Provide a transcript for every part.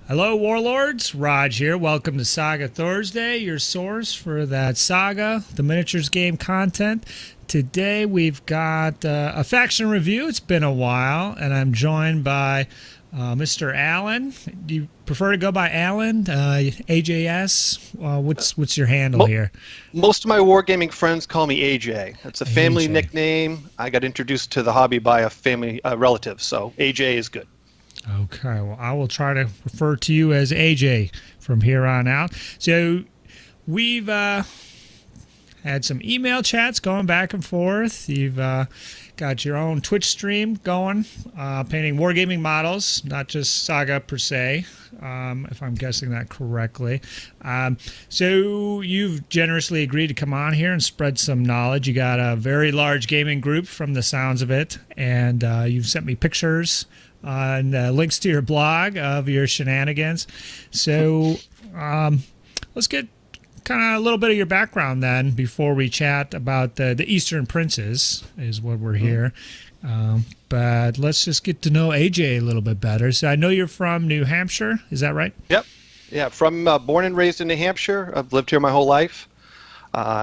Hello, Warlords. Rodge here. Welcome to Saga Thursday, your source for that Saga, the miniatures game content. Today we've got a faction review. It's been a while, and I'm joined by Mr. Allen. Do you prefer to go by Allen? AJS? What's your handle here? Most of my wargaming friends call me AJ. It's a family AJ. nickname. I got introduced to the hobby by a family relative, so AJ is good. Okay, well, I will try to refer to you as AJ from here on out. So we've had some email chats going back and forth. You've got your own Twitch stream going, painting wargaming models, not just Saga per se, if I'm guessing that correctly. So you've generously agreed to come on here and spread some knowledge. You got a very large gaming group from the sounds of it, and you've sent me pictures and links to your blog of your shenanigans. So let's get kind of a little bit of your background then before we chat about the Eastern Princes is what we're here. But let's just get to know AJ a little bit better. So I know you're from New Hampshire. Is that right? Yep. Yeah, from born and raised in New Hampshire. I've lived here my whole life.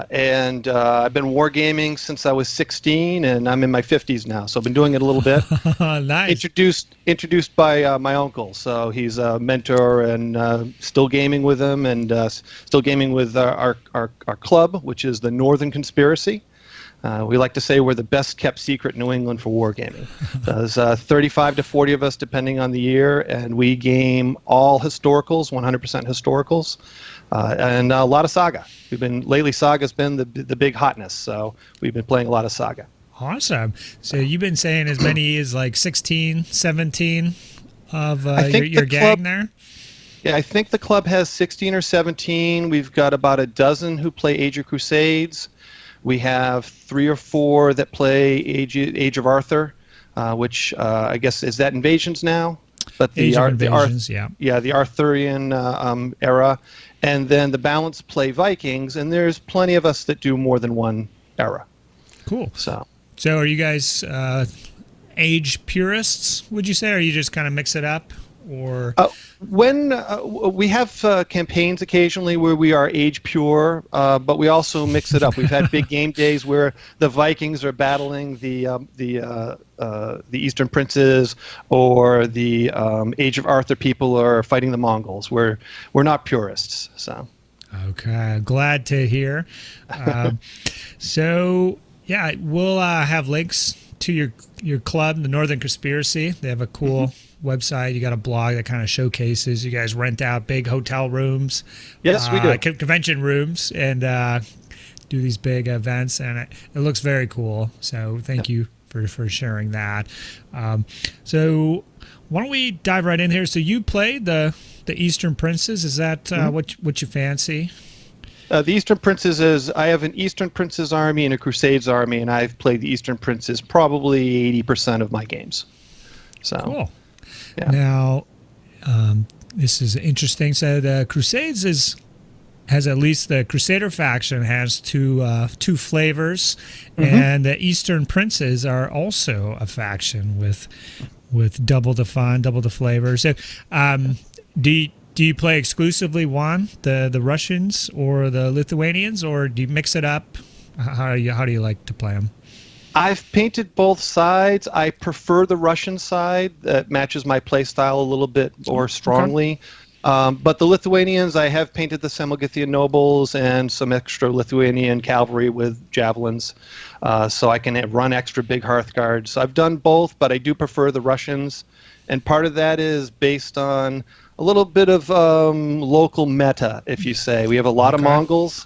And I've been wargaming since I was 16, and I'm in my 50s now, so I've been doing it a little bit. Nice. Introduced by my uncle, so he's a mentor, and still gaming with him, and still gaming with our club, which is the Northern Conspiracy. We like to say we're the best kept secret in New England for wargaming. There's 35 to 40 of us depending on the year, and we game all historicals, 100% historicals, and a lot of Saga. Lately Saga's been the big hotness, so we've been playing a lot of Saga. Awesome. So you've been saying as many as like 16, 17 of your gang there? Yeah, I think the club has 16 or 17. We've got about a dozen who play Age of Crusades. We have 3 or 4 that play Age of Arthur, which I guess is that Invasions now, but the Arthurian era, and then the balance play Vikings, and there's plenty of us that do more than one era. Cool. So are you guys age purists? Would you say, or you just kind of mix it up, or? When we have campaigns occasionally where we are age pure, but we also mix it up. We've had big game days where the Vikings are battling the Eastern Princes, or the Age of Arthur people are fighting the Mongols. We're not purists, so. Okay, glad to hear. So yeah, we'll have links to your club, the Northern Conspiracy. They have a cool website. You got a blog that kind of showcases. You guys rent out big hotel rooms. Yes, we do. Convention rooms, and do these big events, and it looks very cool. So thank you for sharing that. So why don't we dive right in here? So you played the Eastern Princes. Is that what you fancy? The Eastern Princes I have an Eastern Princes army and a Crusades army, and I've played the Eastern Princes probably 80% of my games. So cool. Yeah. Now, this is interesting. So the Crusades has at least the Crusader faction has two flavors, and the Eastern Princes are also a faction with double the fun, double the flavor. So, do you play exclusively one, the Russians or the Lithuanians, or do you mix it up? How do you like to play them? I've painted both sides. I prefer the Russian side. That matches my play style a little bit more strongly. Okay. But the Lithuanians, I have painted the Samogithian nobles and some extra Lithuanian cavalry with javelins, so I can run extra big Hearthguards. So I've done both, but I do prefer the Russians. And part of that is based on a little bit of local meta, if you say. We have a lot of Mongols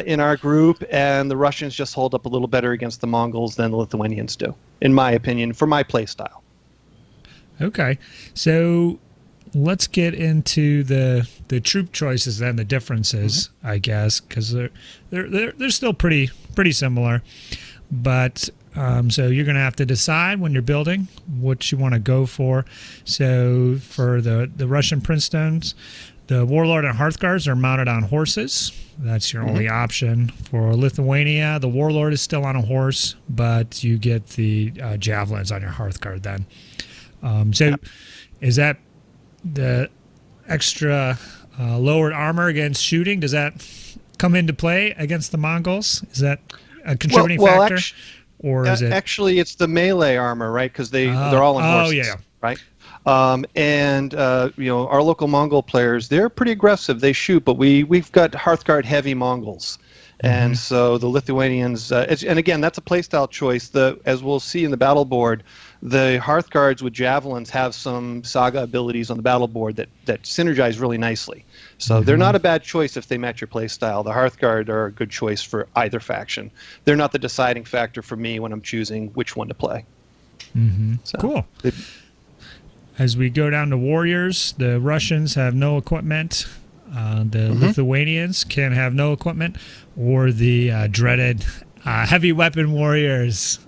in our group, and the Russians just hold up a little better against the Mongols than the Lithuanians do, in my opinion, for my play style. Okay, so let's get into the troop choices then, the differences, I guess, because they're still pretty similar, but. So you're going to have to decide when you're building what you want to go for. So for the Russian Princestones, the Warlord and Hearthguards are mounted on horses. That's your only option. For Lithuania, the Warlord is still on a horse, but you get the javelins on your Hearthguard then. So is that extra lowered armor against shooting. Does that come into play against the Mongols? Is that a contributing factor? Or is it actually it's the melee armor, right? Because they're all on horses, right? And our local Mongol players, they're pretty aggressive. They shoot, but we've got Hearthguard heavy Mongols. And so the Lithuanians, and again, that's a playstyle choice. As we'll see in the battle board, the Hearthguards with javelins have some Saga abilities on the battle board that synergize really nicely. So they're not a bad choice if they match your playstyle. The Hearthguard are a good choice for either faction. They're not the deciding factor for me when I'm choosing which one to play. So, cool. As we go down to warriors, the Russians have no equipment. The Lithuanians can have no equipment, or the dreaded heavy weapon warriors.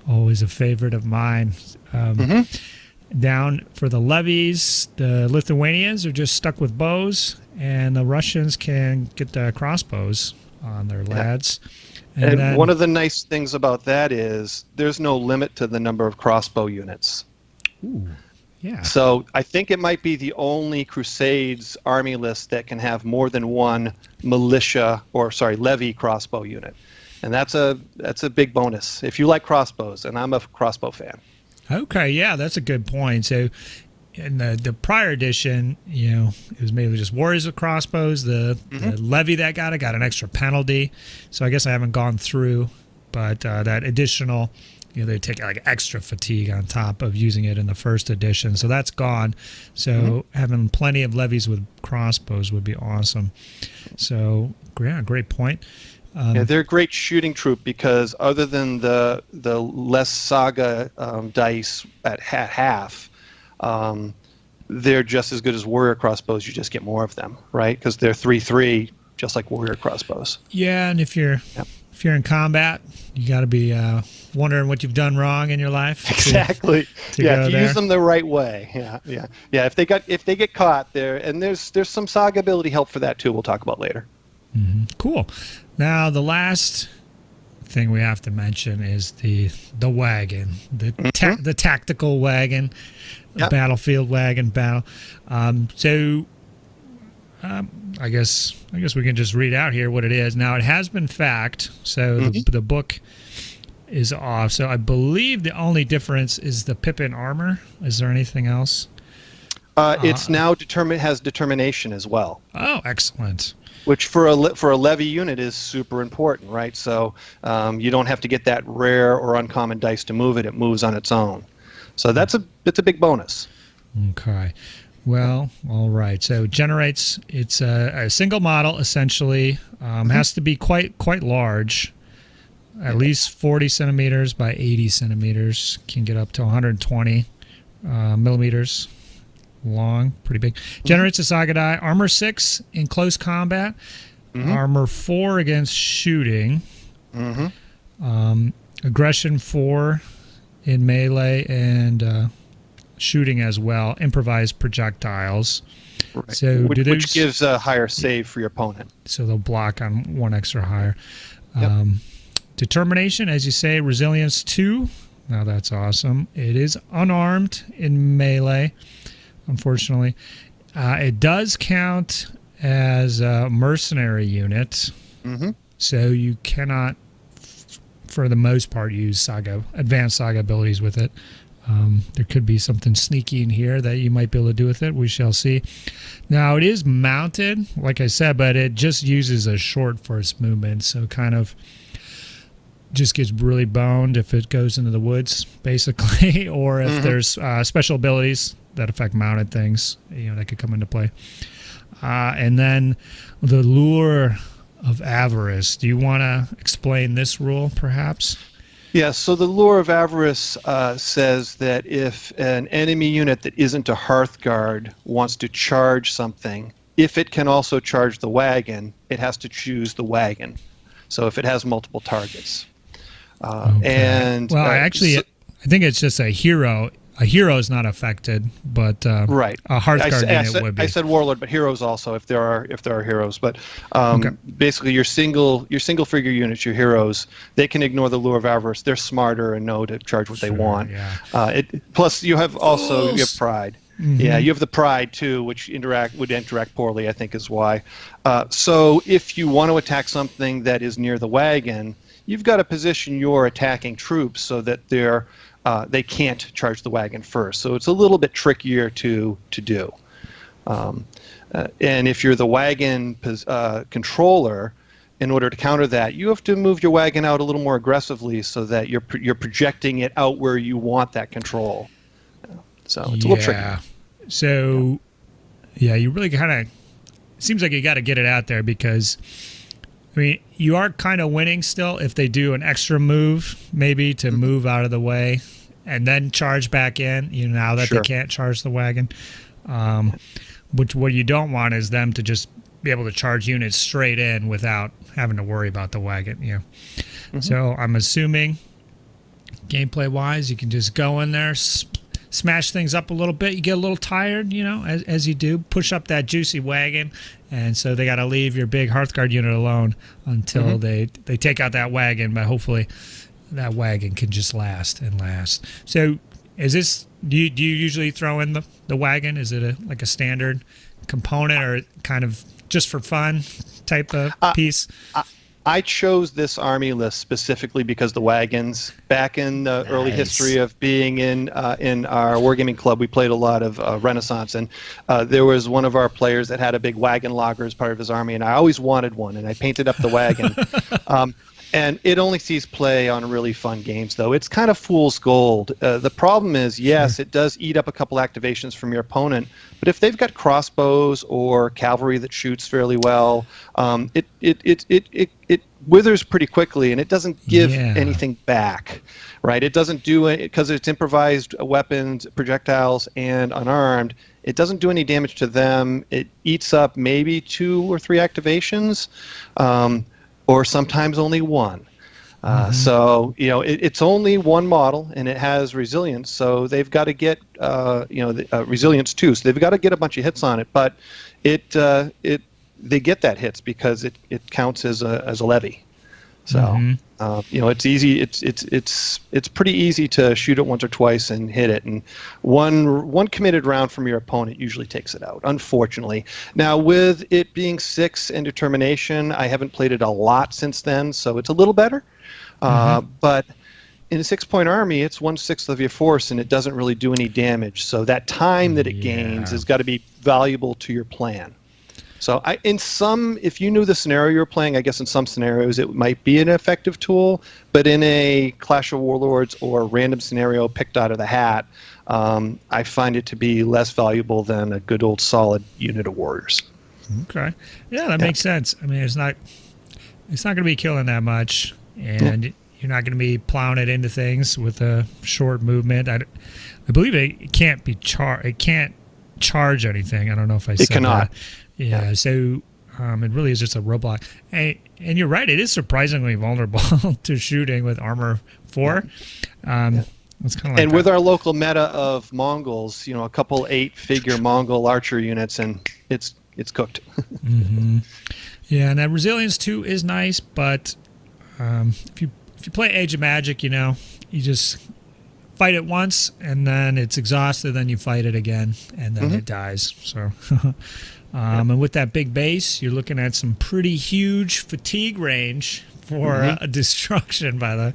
Always a favorite of mine. Down for the levies, the Lithuanians are just stuck with bows, and the Russians can get the crossbows on their lads. And then, one of the nice things about that is there's no limit to the number of crossbow units. Ooh. Yeah. So I think it might be the only Crusades army list that can have more than one levy crossbow unit, and that's a big bonus if you like crossbows, and I'm a crossbow fan. Okay, yeah, that's a good point. So in the prior edition, it was mainly just warriors with crossbows. The levy that got an extra penalty, so I guess I haven't gone through, but that additional. They take like extra fatigue on top of using it in the first edition. So that's gone. So having plenty of levies with crossbows would be awesome. So, yeah, great point. They're a great shooting troop because other than the less Saga dice at half, they're just as good as warrior crossbows. You just get more of them, right? Because they're 3/3, just like warrior crossbows. Yeah, and if you're in combat, you got to be wondering what you've done wrong in your life. Exactly. If you use them the right way. Yeah. If they get caught there, and there's some Saga ability help for that too. We'll talk about later. Cool. Now the last thing we have to mention is the wagon, the tactical wagon, battlefield wagon battle. I guess we can just read out here what it is. Now, it has been fact, so the book is off. So I believe the only difference is the Pippin armor. Is there anything else? It's now has determination as well. Oh, excellent. Which for a levy unit is super important, right? So you don't have to get that rare or uncommon dice to move it. It moves on its own. So it's a big bonus. Okay. Well, all right. So it's a single model, essentially. Has to be quite large, at least 40 centimeters by 80 centimeters. Can get up to 120 millimeters long, pretty big. Generates a Saga die. Armor 6 in close combat. Armor 4 against shooting. Aggression 4 in melee and shooting as well. Improvised projectiles. Right. So which gives a higher save for your opponent. So they'll block on one extra higher. Determination, as you say, resilience 2. Now that's awesome. It is unarmed in melee, unfortunately. It does count as a mercenary unit. So you cannot, for the most part, use advanced Saga abilities with it. There could be something sneaky in here that you might be able to do with it. We shall see. Now, it is mounted, like I said, but it just uses a short first movement, so kind of just gets really boned if it goes into the woods, basically, or if there's special abilities that affect mounted things, that could come into play. And then the lure of avarice. Do you want to explain this rule, perhaps? Yeah, so the Lure of Avarice says that if an enemy unit that isn't a Hearthguard wants to charge something, if it can also charge the wagon, it has to choose the wagon. So if it has multiple targets. And I think it's just a hero. A hero is not affected, but right. A Hearthguard unit would be. I said Warlord, but heroes also, if there are heroes. But basically, your single figure units, your heroes, they can ignore the Lure of Avarice. They're smarter and know to charge what they want. Yeah. Plus, you have pride. Yeah, you have the pride too, which would interact poorly, I think, is why. So if you want to attack something that is near the wagon, you've got to position your attacking troops so that they can't charge the wagon first. So it's a little bit trickier to do. And if you're the wagon controller, in order to counter that, you have to move your wagon out a little more aggressively so that you're projecting it out where you want that control. So it's a little tricky. So, you really kind of seems like you got to get it out there because, I mean, you are kind of winning still if they do an extra move, maybe to move out of the way and then charge back in. Now that they can't charge the wagon. Which what you don't want is them to just be able to charge units straight in without having to worry about the wagon. So I'm assuming gameplay-wise, you can just go in there, smash things up a little bit. You get a little tired, as you do. Push up that juicy wagon, and so they got to leave your big Hearthguard unit alone until they take out that wagon. But hopefully, that wagon can just last and last. So, do you usually throw in the wagon? Is it like a standard component or kind of just for fun type of piece? I chose this army list specifically because the wagons, back in the early history of being in our wargaming club, we played a lot of Renaissance, and there was one of our players that had a big wagon logger as part of his army, and I always wanted one, and I painted up the wagon. And it only sees play on really fun games, though. It's kind of fool's gold. The problem is, yes, it does eat up a couple activations from your opponent, but if they've got crossbows or cavalry that shoots fairly well, it withers pretty quickly, and it doesn't give anything back, right? It doesn't do it because it's improvised weapons, projectiles, and unarmed. It doesn't do any damage to them. It eats up maybe 2 or 3 activations. Or sometimes only one. So it's only one model, and it has resilience. So they've got to get resilience too. So they've got to get a bunch of hits on it. But they get that hits because it counts as a levy. So it's easy. It's pretty easy to shoot it once or twice and hit it, and one committed round from your opponent usually takes it out, unfortunately. Now, with it being 6 and determination, I haven't played it a lot since then, so it's a little better. But in a 6-point army, it's 1/6 of your force, and it doesn't really do any damage. So that time that it gains has got to be valuable to your plan. So if you knew the scenario you were playing, I guess in some scenarios it might be an effective tool, but in a Clash of Warlords or random scenario picked out of the hat, I find it to be less valuable than a good old solid unit of warriors. Okay. Yeah, that makes sense. I mean, it's not going to be killing that much, and you're not going to be plowing it into things with a short movement. I believe it can't be it can't charge anything. I don't know if I said that. It cannot. Yeah, so it really is just a roadblock. And you're right, it is surprisingly vulnerable to shooting with armor 4. It's kind of like with our local meta of Mongols, a couple 8-figure Mongol archer units, and it's cooked. Yeah, and that resilience too is nice, but if you play Age of Magic, you just fight it once, and then it's exhausted, then you fight it again, and then it dies. So. And with that big base, you're looking at some pretty huge fatigue range for destruction by the...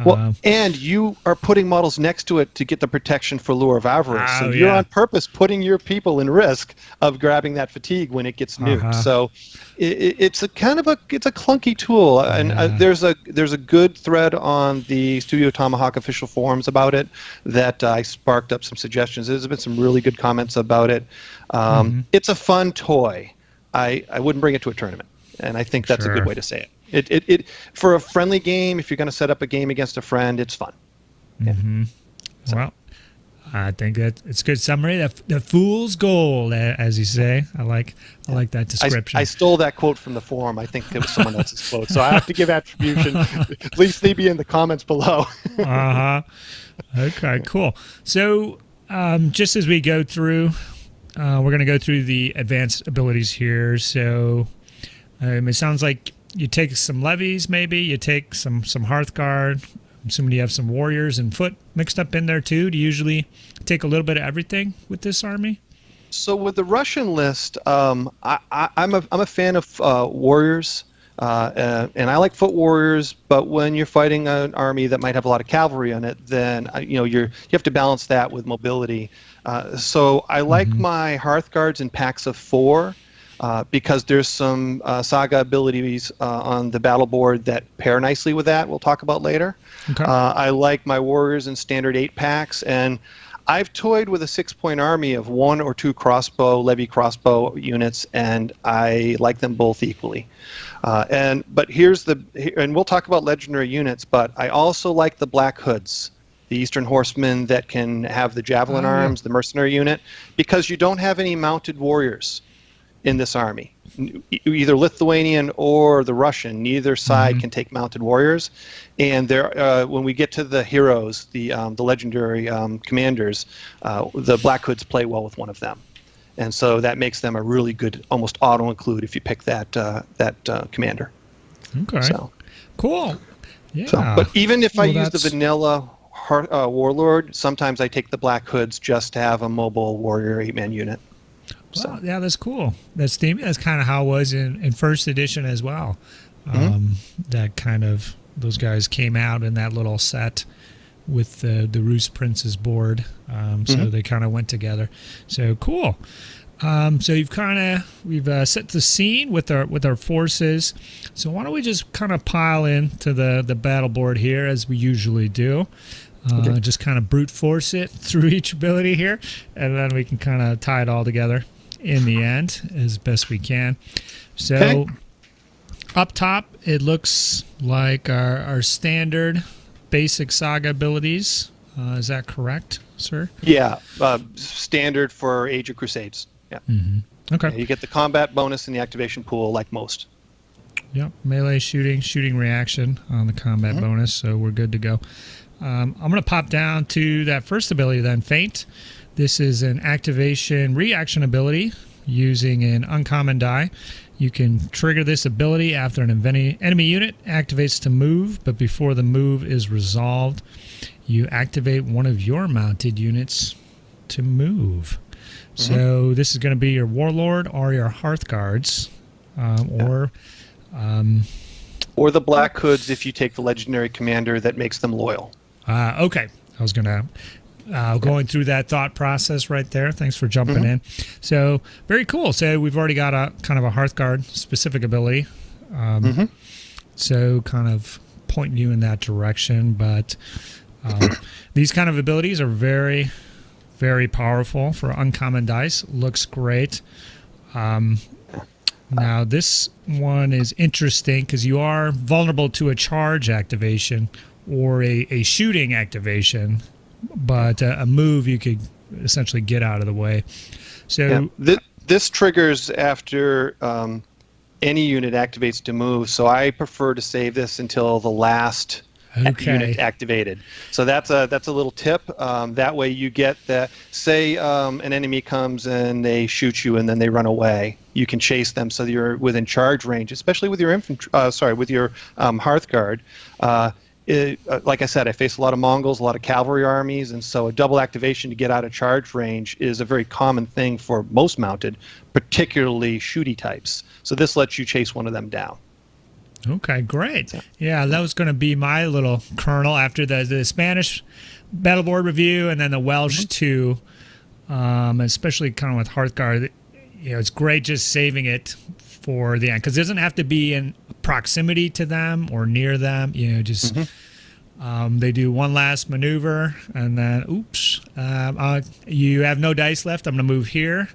Well, and you are putting models next to it to get the protection for Lure of Avarice. So you're on purpose putting your people in risk of grabbing that fatigue when it gets nuked. So it's a clunky tool. And there's a good thread on the Studio Tomahawk official forums about it that I sparked up some suggestions. There's been some really good comments about it. It's a fun toy. I wouldn't bring it to a tournament, and I think that's a good way to say it. It for a friendly game, if you're going to set up a game against a friend, it's fun. So. Well, I think that it's a good summary. The fool's gold, as you say. I like that description. I stole that quote from the forum. I think it was someone else's quote, so I have to give attribution. At least they be in the comments below. Okay, cool. So just as we go through, we're going to go through the advanced abilities here. So it sounds like you take some levies, maybe you take some Hearthguard, assuming you have some warriors and foot mixed up in there too. Do you usually take a little bit of everything with this army? So with the Russian list, I'm a fan of warriors, and I like foot warriors. But when you're fighting an army that might have a lot of cavalry in it, then you have to balance that with mobility. So I like my Hearth Guards in packs of 4. Because there's some Saga abilities on the battle board that pair nicely with that. We'll talk about later. Okay. I like my warriors in standard 8 packs, and I've toyed with a 6-point army of 1 or 2 levy crossbow units, and I like them both equally. And we'll talk about legendary units, but I also like the Black Hoods, the Eastern Horsemen that can have the javelin arms, the mercenary unit, because you don't have any mounted warriors in this army, either Lithuanian or the Russian. Neither side can take mounted warriors, and when we get to the heroes, the legendary commanders, the Black Hoods play well with one of them, and so that makes them a really good, almost auto-include if you pick that commander. Okay. So cool. Yeah. But even if I use the vanilla warlord, sometimes I take the Black Hoods just to have a mobile warrior 8-man unit. Well, yeah, that's cool. That's kind of how it was in first edition as well. That kind of, those guys came out in that little set with the Rus Prince's board. So they kind of went together. So cool. So we've set the scene with our forces. So why don't we just kind of pile into the battle board here as we usually do. Just kind of brute force it through each ability here, and then we can kind of tie it all together in the end as best we can. So up top, it looks like our standard basic Saga abilities. Is that correct, sir? Yeah, standard for Age of Crusades. Yeah. Okay. Yeah, you get the combat bonus in the activation pool like most. Yep, melee shooting reaction on the combat bonus, so we're good to go. I'm going to pop down to that first ability then, Feint. This is an activation reaction ability using an uncommon die. You can trigger this ability after an enemy unit activates to move, but before the move is resolved, you activate one of your mounted units to move. So this is going to be your Warlord or your Hearth Guards, or the Black Hoods if you take the legendary commander that makes them loyal. Okay. I was going to going through that thought process right there. Thanks for jumping in. So very cool. So we've already got a kind of a Hearthguard specific ability. So kind of pointing you in that direction. But these kind of abilities are very, very powerful for uncommon dice. Looks great. Now this one is interesting because you are vulnerable to a charge activation or a shooting activation, but a move you could essentially get out of the way. So this triggers after any unit activates to move, so I prefer to save this until the last unit activated. So that's a little tip. That way you get that. Say an enemy comes and they shoot you and then they run away. You can chase them so that you're within charge range, especially with your with your Hearth Guard. Like I said, I face a lot of Mongols, a lot of cavalry armies, and so a double activation to get out of charge range is a very common thing for most mounted, particularly shooty types. So this lets you chase one of them down. Okay, great. Yeah, that was going to be my little kernel after the Spanish battle board review and then the Welsh too, especially kind of with Hearthguard. You know, it's great just saving it for the end because it doesn't have to be in proximity to them or near them. You know, just they do one last maneuver and then, oops, you have no dice left. I'm going to move here,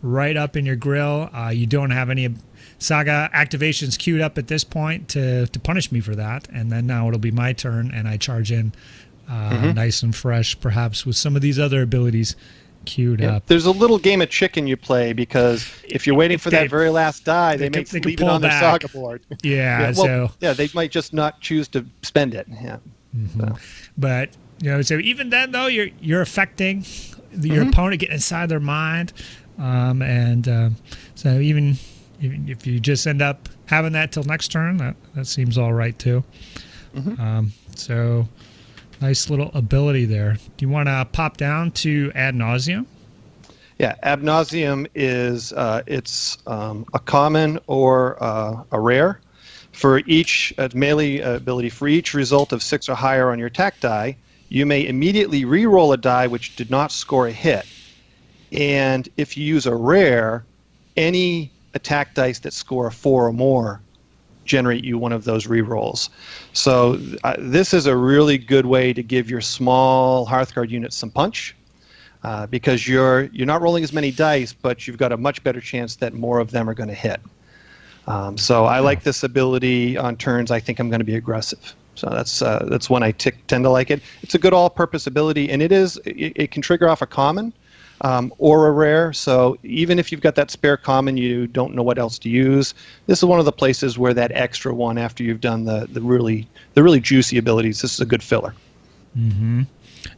right up in your grill. You don't have any Saga activations queued up at this point to punish me for that. And then now it'll be my turn and I charge in nice and fresh, perhaps with some of these other abilities queued up. There's a little game of chicken you play because if you're waiting for that very last die, they may leave it on their Saga board. They might just not choose to spend it. Yeah. So. But you know, so even then though, you're affecting your opponent, getting inside their mind, so even if you just end up having that till next turn, that seems all right too. So Nice little ability there. Do you want to pop down to ad nauseum? Yeah, ab nauseum is it's a common or a rare. For each melee ability, for each result of 6 or higher on your attack die, you may immediately re-roll a die which did not score a hit. And if you use a rare, any attack dice that score a 4 or more generate you one of those re-rolls. So this is a really good way to give your small Hearthguard units some punch. Because you're not rolling as many dice, but you've got a much better chance that more of them are going to hit. So I like this ability on turns. I think I'm going to be aggressive. So that's when I tend to like it. It's a good all-purpose ability, and it can trigger off a common or a rare. So even if you've got that spare common, you don't know what else to use. This is one of the places where that extra one after you've done the really juicy abilities. This is a good filler. Mm-hmm.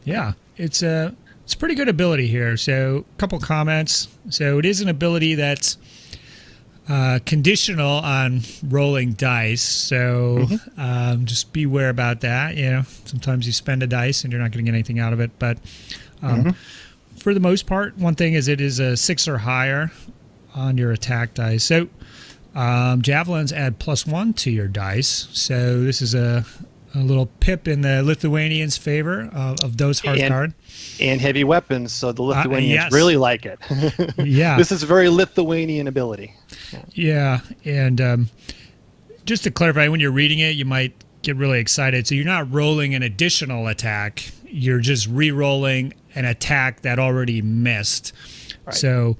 Yeah, it's a pretty good ability here. So a couple comments. So it is an ability that's conditional on rolling dice. So just beware about that. You know, sometimes you spend a dice and you're not going to get anything out of it. But for the most part, one thing is it is a 6 or higher on your attack dice. So javelins add +1 to your dice. So this is a little pip in the Lithuanians' favor of those Hearthguard. And heavy weapons, so the Lithuanians really like it. Yeah. This is a very Lithuanian ability. Yeah, and just to clarify, when you're reading it, you might get really excited. So you're not rolling an additional attack. You're just re-rolling an attack that already missed. Right. So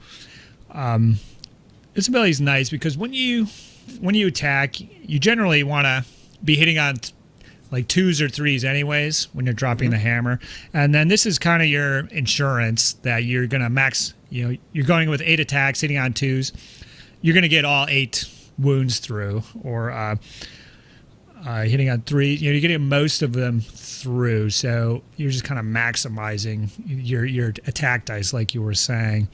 this ability is nice because when you attack, you generally want to be hitting on like 2s or 3s anyways when you're dropping the hammer. And then this is kind of your insurance that you're going to max, you're going with 8 attacks, hitting on 2s. You're going to get all 8 wounds through, or hitting on 3. You're getting most of them through. So you're just kind of maximizing your attack dice, like you were saying.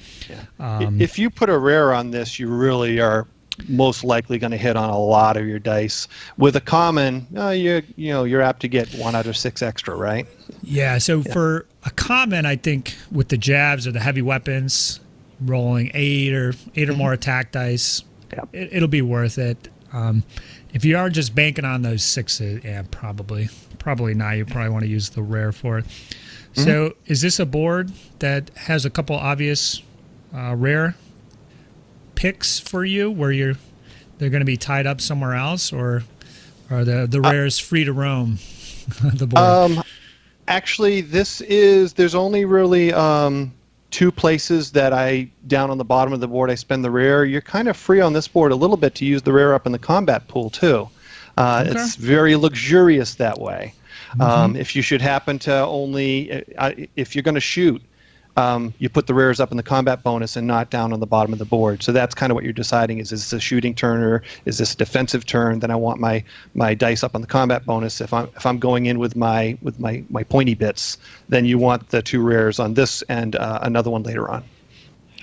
Yeah. If you put a rare on this, you really are most likely going to hit on a lot of your dice. With a common, you're apt to get 1 out of 6 extra, right? Yeah. So for a common, I think with the jabs or the heavy weapons, rolling 8 or more attack dice, it'll be worth it. If you are just banking on those 6s, probably not. You probably want to use the rare for it. So is this a board that has a couple obvious rare picks for you where they're going to be tied up somewhere else, or are the rares free to roam the board? Actually, there's only really 2 places that down on the bottom of the board I spend the rare. You're kind of free on this board a little bit to use the rare up in the combat pool too. It's very luxurious that way. If you should happen to if you're going to shoot, you put the rares up in the combat bonus and not down on the bottom of the board. So that's kind of what you're deciding: is this a shooting turn or is this a defensive turn? Then I want my dice up on the combat bonus. If I'm going in with my pointy bits, then you want the 2 rares on this and another one later on.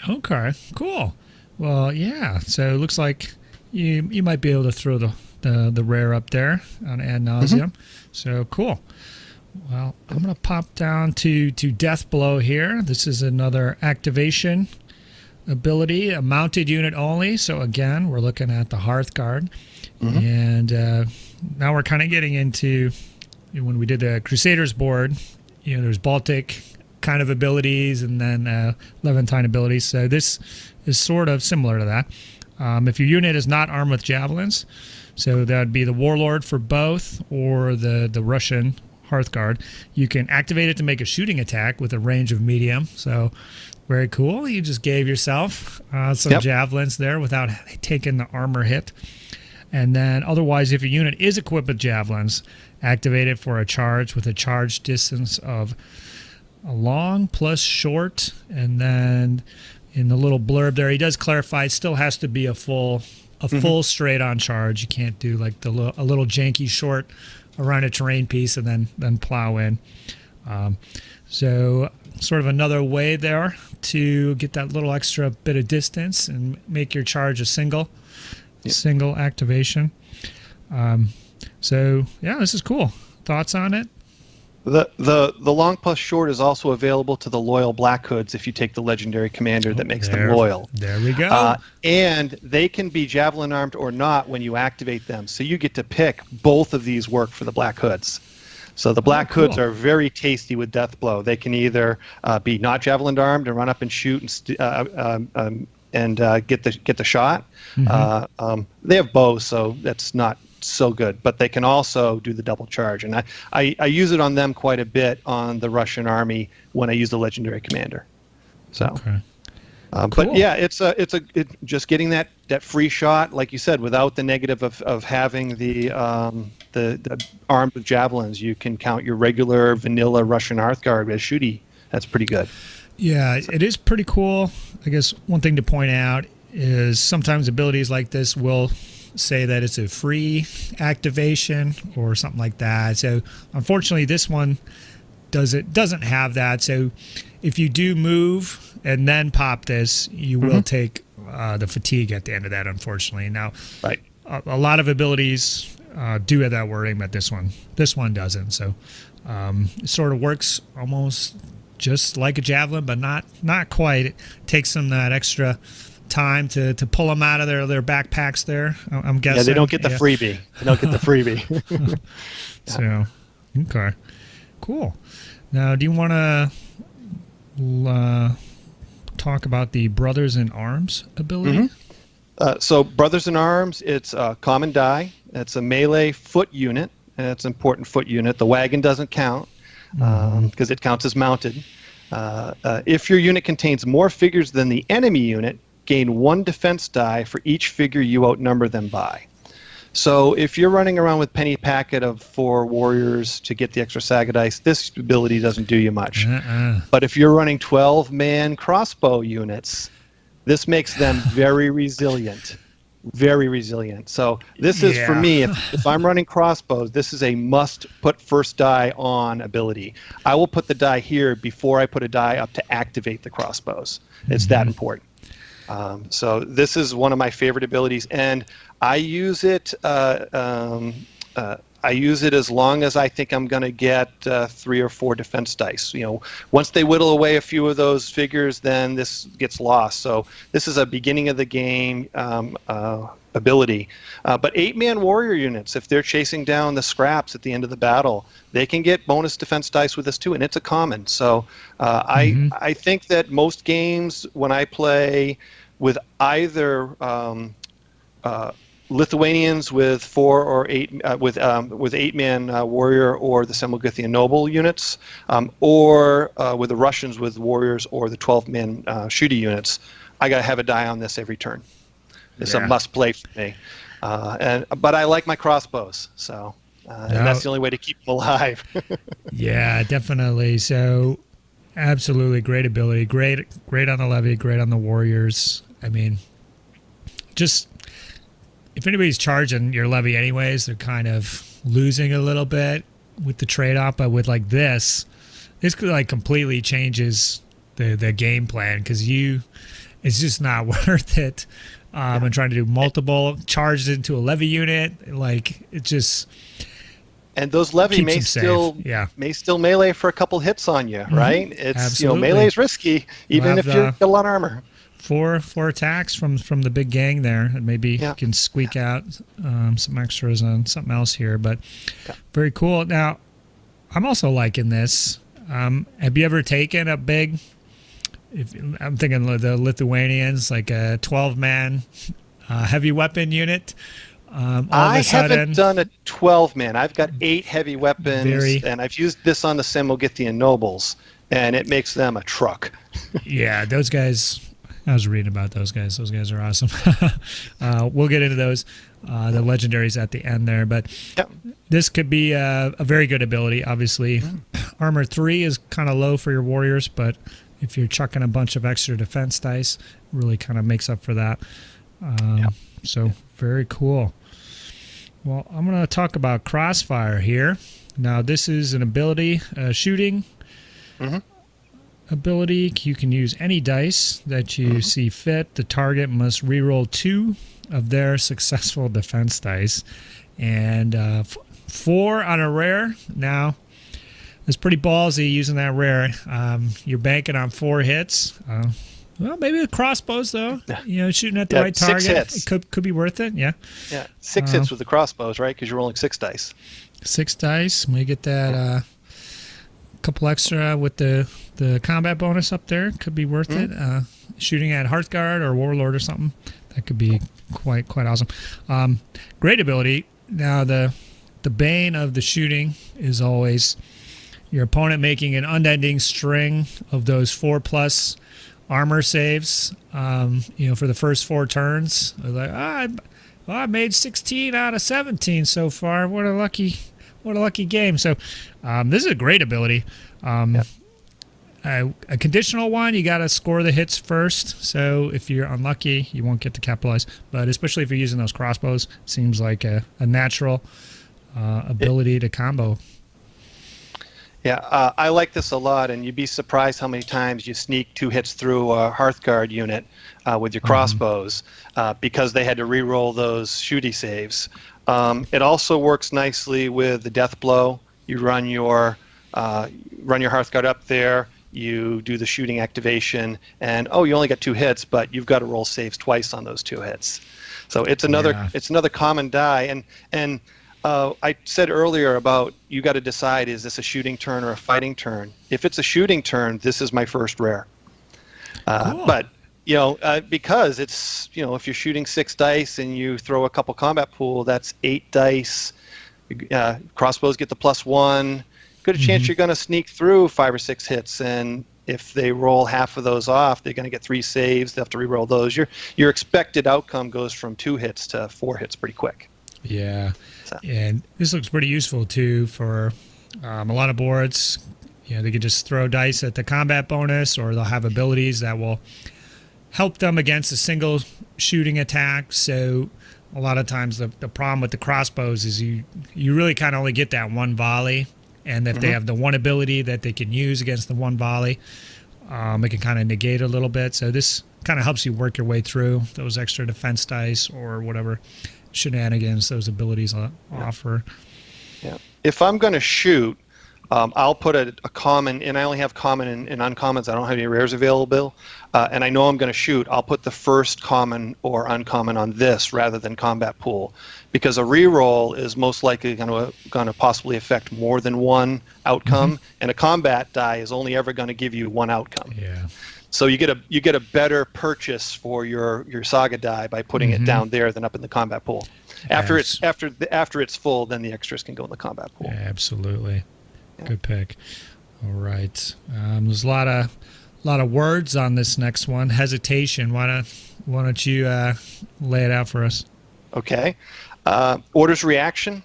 Okay, cool. Well, yeah. So it looks like you might be able to throw the rare up there on ad nauseum. So cool. Well, I'm going to pop down to Death Blow here. This is another activation ability, a mounted unit only. So again, we're looking at the Hearthguard. And now we're kind of getting into, when we did the Crusaders board, there's Baltic kind of abilities and then Levantine abilities. So this is sort of similar to that. If your unit is not armed with javelins, so that would be the Warlord for both or the Russian Hearthguard, you can activate it to make a shooting attack with a range of medium. So very cool. You just gave yourself some javelins there without taking the armor hit. And then otherwise, if your unit is equipped with javelins, activate it for a charge with a charge distance of a long plus short. And then in the little blurb there, he does clarify it still has to be a full straight on charge. You can't do like a little janky short around a terrain piece and then plow in. So sort of another way there to get that little extra bit of distance and make your charge a single activation. So yeah, this is cool. Thoughts on it? The long plus short is also available to the loyal Black Hoods if you take the legendary commander that makes them loyal. There we go. And they can be javelin armed or not when you activate them. So you get to pick both of these work for the Black Hoods. So the Black Hoods are very tasty with Death Blow. They can either be not javelin armed and run up and shoot and get the shot. They have bows, so that's not so good, but they can also do the double charge, and I use it on them quite a bit on the Russian army when I use the legendary commander. So, cool. But yeah, it's just getting that free shot, like you said, without the negative of having the armed with javelins. You can count your regular vanilla Russian Hearthguard as shooty. That's pretty good. Yeah, it is pretty cool. I guess one thing to point out is sometimes abilities like this will say that it's a free activation or something like that. So unfortunately this one doesn't have that. So if you do move and then pop this, you will take the fatigue at the end of that, unfortunately. Now, a lot of abilities do have that wording, but this one doesn't. So it sort of works almost just like a javelin, but not quite. It takes them that extra time to pull them out of their backpacks there, I'm guessing. Yeah, they don't get the freebie. They don't get the freebie. So, okay. Cool. Now, do you want to talk about the Brothers in Arms ability? So, Brothers in Arms, it's a common die. It's a melee foot unit, and it's an important foot unit. The wagon doesn't count because it counts as mounted. If your unit contains more figures than the enemy unit, gain 1 defense die for each figure you outnumber them by. So if you're running around with penny packet of 4 warriors to get the extra Saga dice, this ability doesn't do you much. But if you're running 12-man crossbow units, this makes them very resilient. Very resilient. So this is, for me, if I'm running crossbows, this is a must put first die on ability. I will put the die here before I put a die up to activate the crossbows. It's that important. So this is one of my favorite abilities, and I use it. I use it as long as I think I'm going to get 3 or 4 defense dice. You know, once they whittle away a few of those figures, then this gets lost. So this is a beginning of the game ability. But 8-man warrior units, if they're chasing down the scraps at the end of the battle, they can get bonus defense dice with this too, and it's a common. So I think that most games when I play with either Lithuanians with 4 or 8 with 8-man warrior or the Semilgithian noble units, or with the Russians with warriors or the 12-man shooty units, I got to have a die on this every turn. It's a must play for me. But I like my crossbows, so and that's the only way to keep them alive. Yeah, definitely. So absolutely great ability, great on the levy, great on the warriors. I mean, just if anybody's charging your levy anyways, they're kind of losing a little bit with the trade-off. But with like this like completely changes the game plan, because it's just not worth it. And trying to do multiple charges into a levy unit, like it just. And those levy may still melee for a couple hits on you, right? It's Absolutely. Melee is risky, even if you've got a lot of armor. Four attacks from the big gang there, and maybe you can squeak out some extras on something else here. But very cool. Now, I'm also liking this. Have you ever taken a big? I'm thinking the Lithuanians, like a 12-man heavy weapon unit. I haven't done a 12-man. I've got 8 heavy weapons, and I've used this on the Semilgithian nobles, and it makes them a truck. Yeah, those guys. I was reading about those guys. Those guys are awesome. We'll get into those, the legendaries at the end there. But this could be a very good ability, obviously. Armor 3 is kind of low for your warriors, but if you're chucking a bunch of extra defense dice, really kind of makes up for that. So very cool. Well, I'm going to talk about Crossfire here. Now, this is an ability, shooting ability. You can use any dice that you see fit. The target must reroll 2 of their successful defense dice, and 4 on a rare. Now, It's pretty ballsy using that rare. You're banking on 4 hits. Well, maybe with crossbows though. Shooting at the right target. 6 hits. It could be worth it. Yeah. Yeah, 6 hits with the crossbows, right? Because you're rolling 6 dice. 6 dice. We get that couple extra with the combat bonus up there. Could be worth it. Shooting at Hearthguard or Warlord or something. That could be quite awesome. Great ability. Now the bane of the shooting is always your opponent making an unending string of those 4+ armor saves. For the first 4 turns. Like, I made 16 out of 17 so far. What a lucky game. So this is a great ability. A conditional one, you got to score the hits first. So if you're unlucky, you won't get to capitalize. But especially if you're using those crossbows, seems like a natural ability to combo. Yeah, I like this a lot, and you'd be surprised how many times you sneak 2 hits through a Hearthguard unit with your crossbows because they had to re-roll those shooty saves. It also works nicely with the death blow. You run your Hearthguard up there, you do the shooting activation, and you only got 2 hits, but you've got to roll saves twice on those 2 hits. So it's another common die, and I said earlier about you got to decide, is this a shooting turn or a fighting turn? If it's a shooting turn, this is my first rare. Cool. But because it's if you're shooting 6 dice and you throw a couple combat pool, that's 8 dice. Crossbows get the +1. Good chance you're going to sneak through 5 or 6 hits, and if they roll half of those off, they're going to get 3 saves. They have to re-roll those. Your expected outcome goes from 2 hits to 4 hits pretty quick. Yeah, and this looks pretty useful too for a lot of boards. They could just throw dice at the combat bonus, or they'll have abilities that will help them against a single shooting attack. So a lot of times the problem with the crossbows is you really kind of only get that one volley, and if they have the one ability that they can use against the one volley, it can kind of negate a little bit. So this kind of helps you work your way through those extra defense dice or whatever shenanigans those abilities offer. Yeah. If I'm going to shoot, I'll put a common, and I only have common and uncommons. I don't have any rares available. And I know I'm going to shoot. I'll put the first common or uncommon on this rather than combat pool, because a reroll is most likely going to possibly affect more than one outcome, and a combat die is only ever going to give you one outcome. Yeah. So you get a better purchase for your Saga die by putting it down there than up in the combat pool. After it's full, then the extras can go in the combat pool. Yeah, absolutely. Yeah. Good pick. All right. There's a lot of words on this next one. Hesitation. Why don't you lay it out for us? Okay. Orders reaction.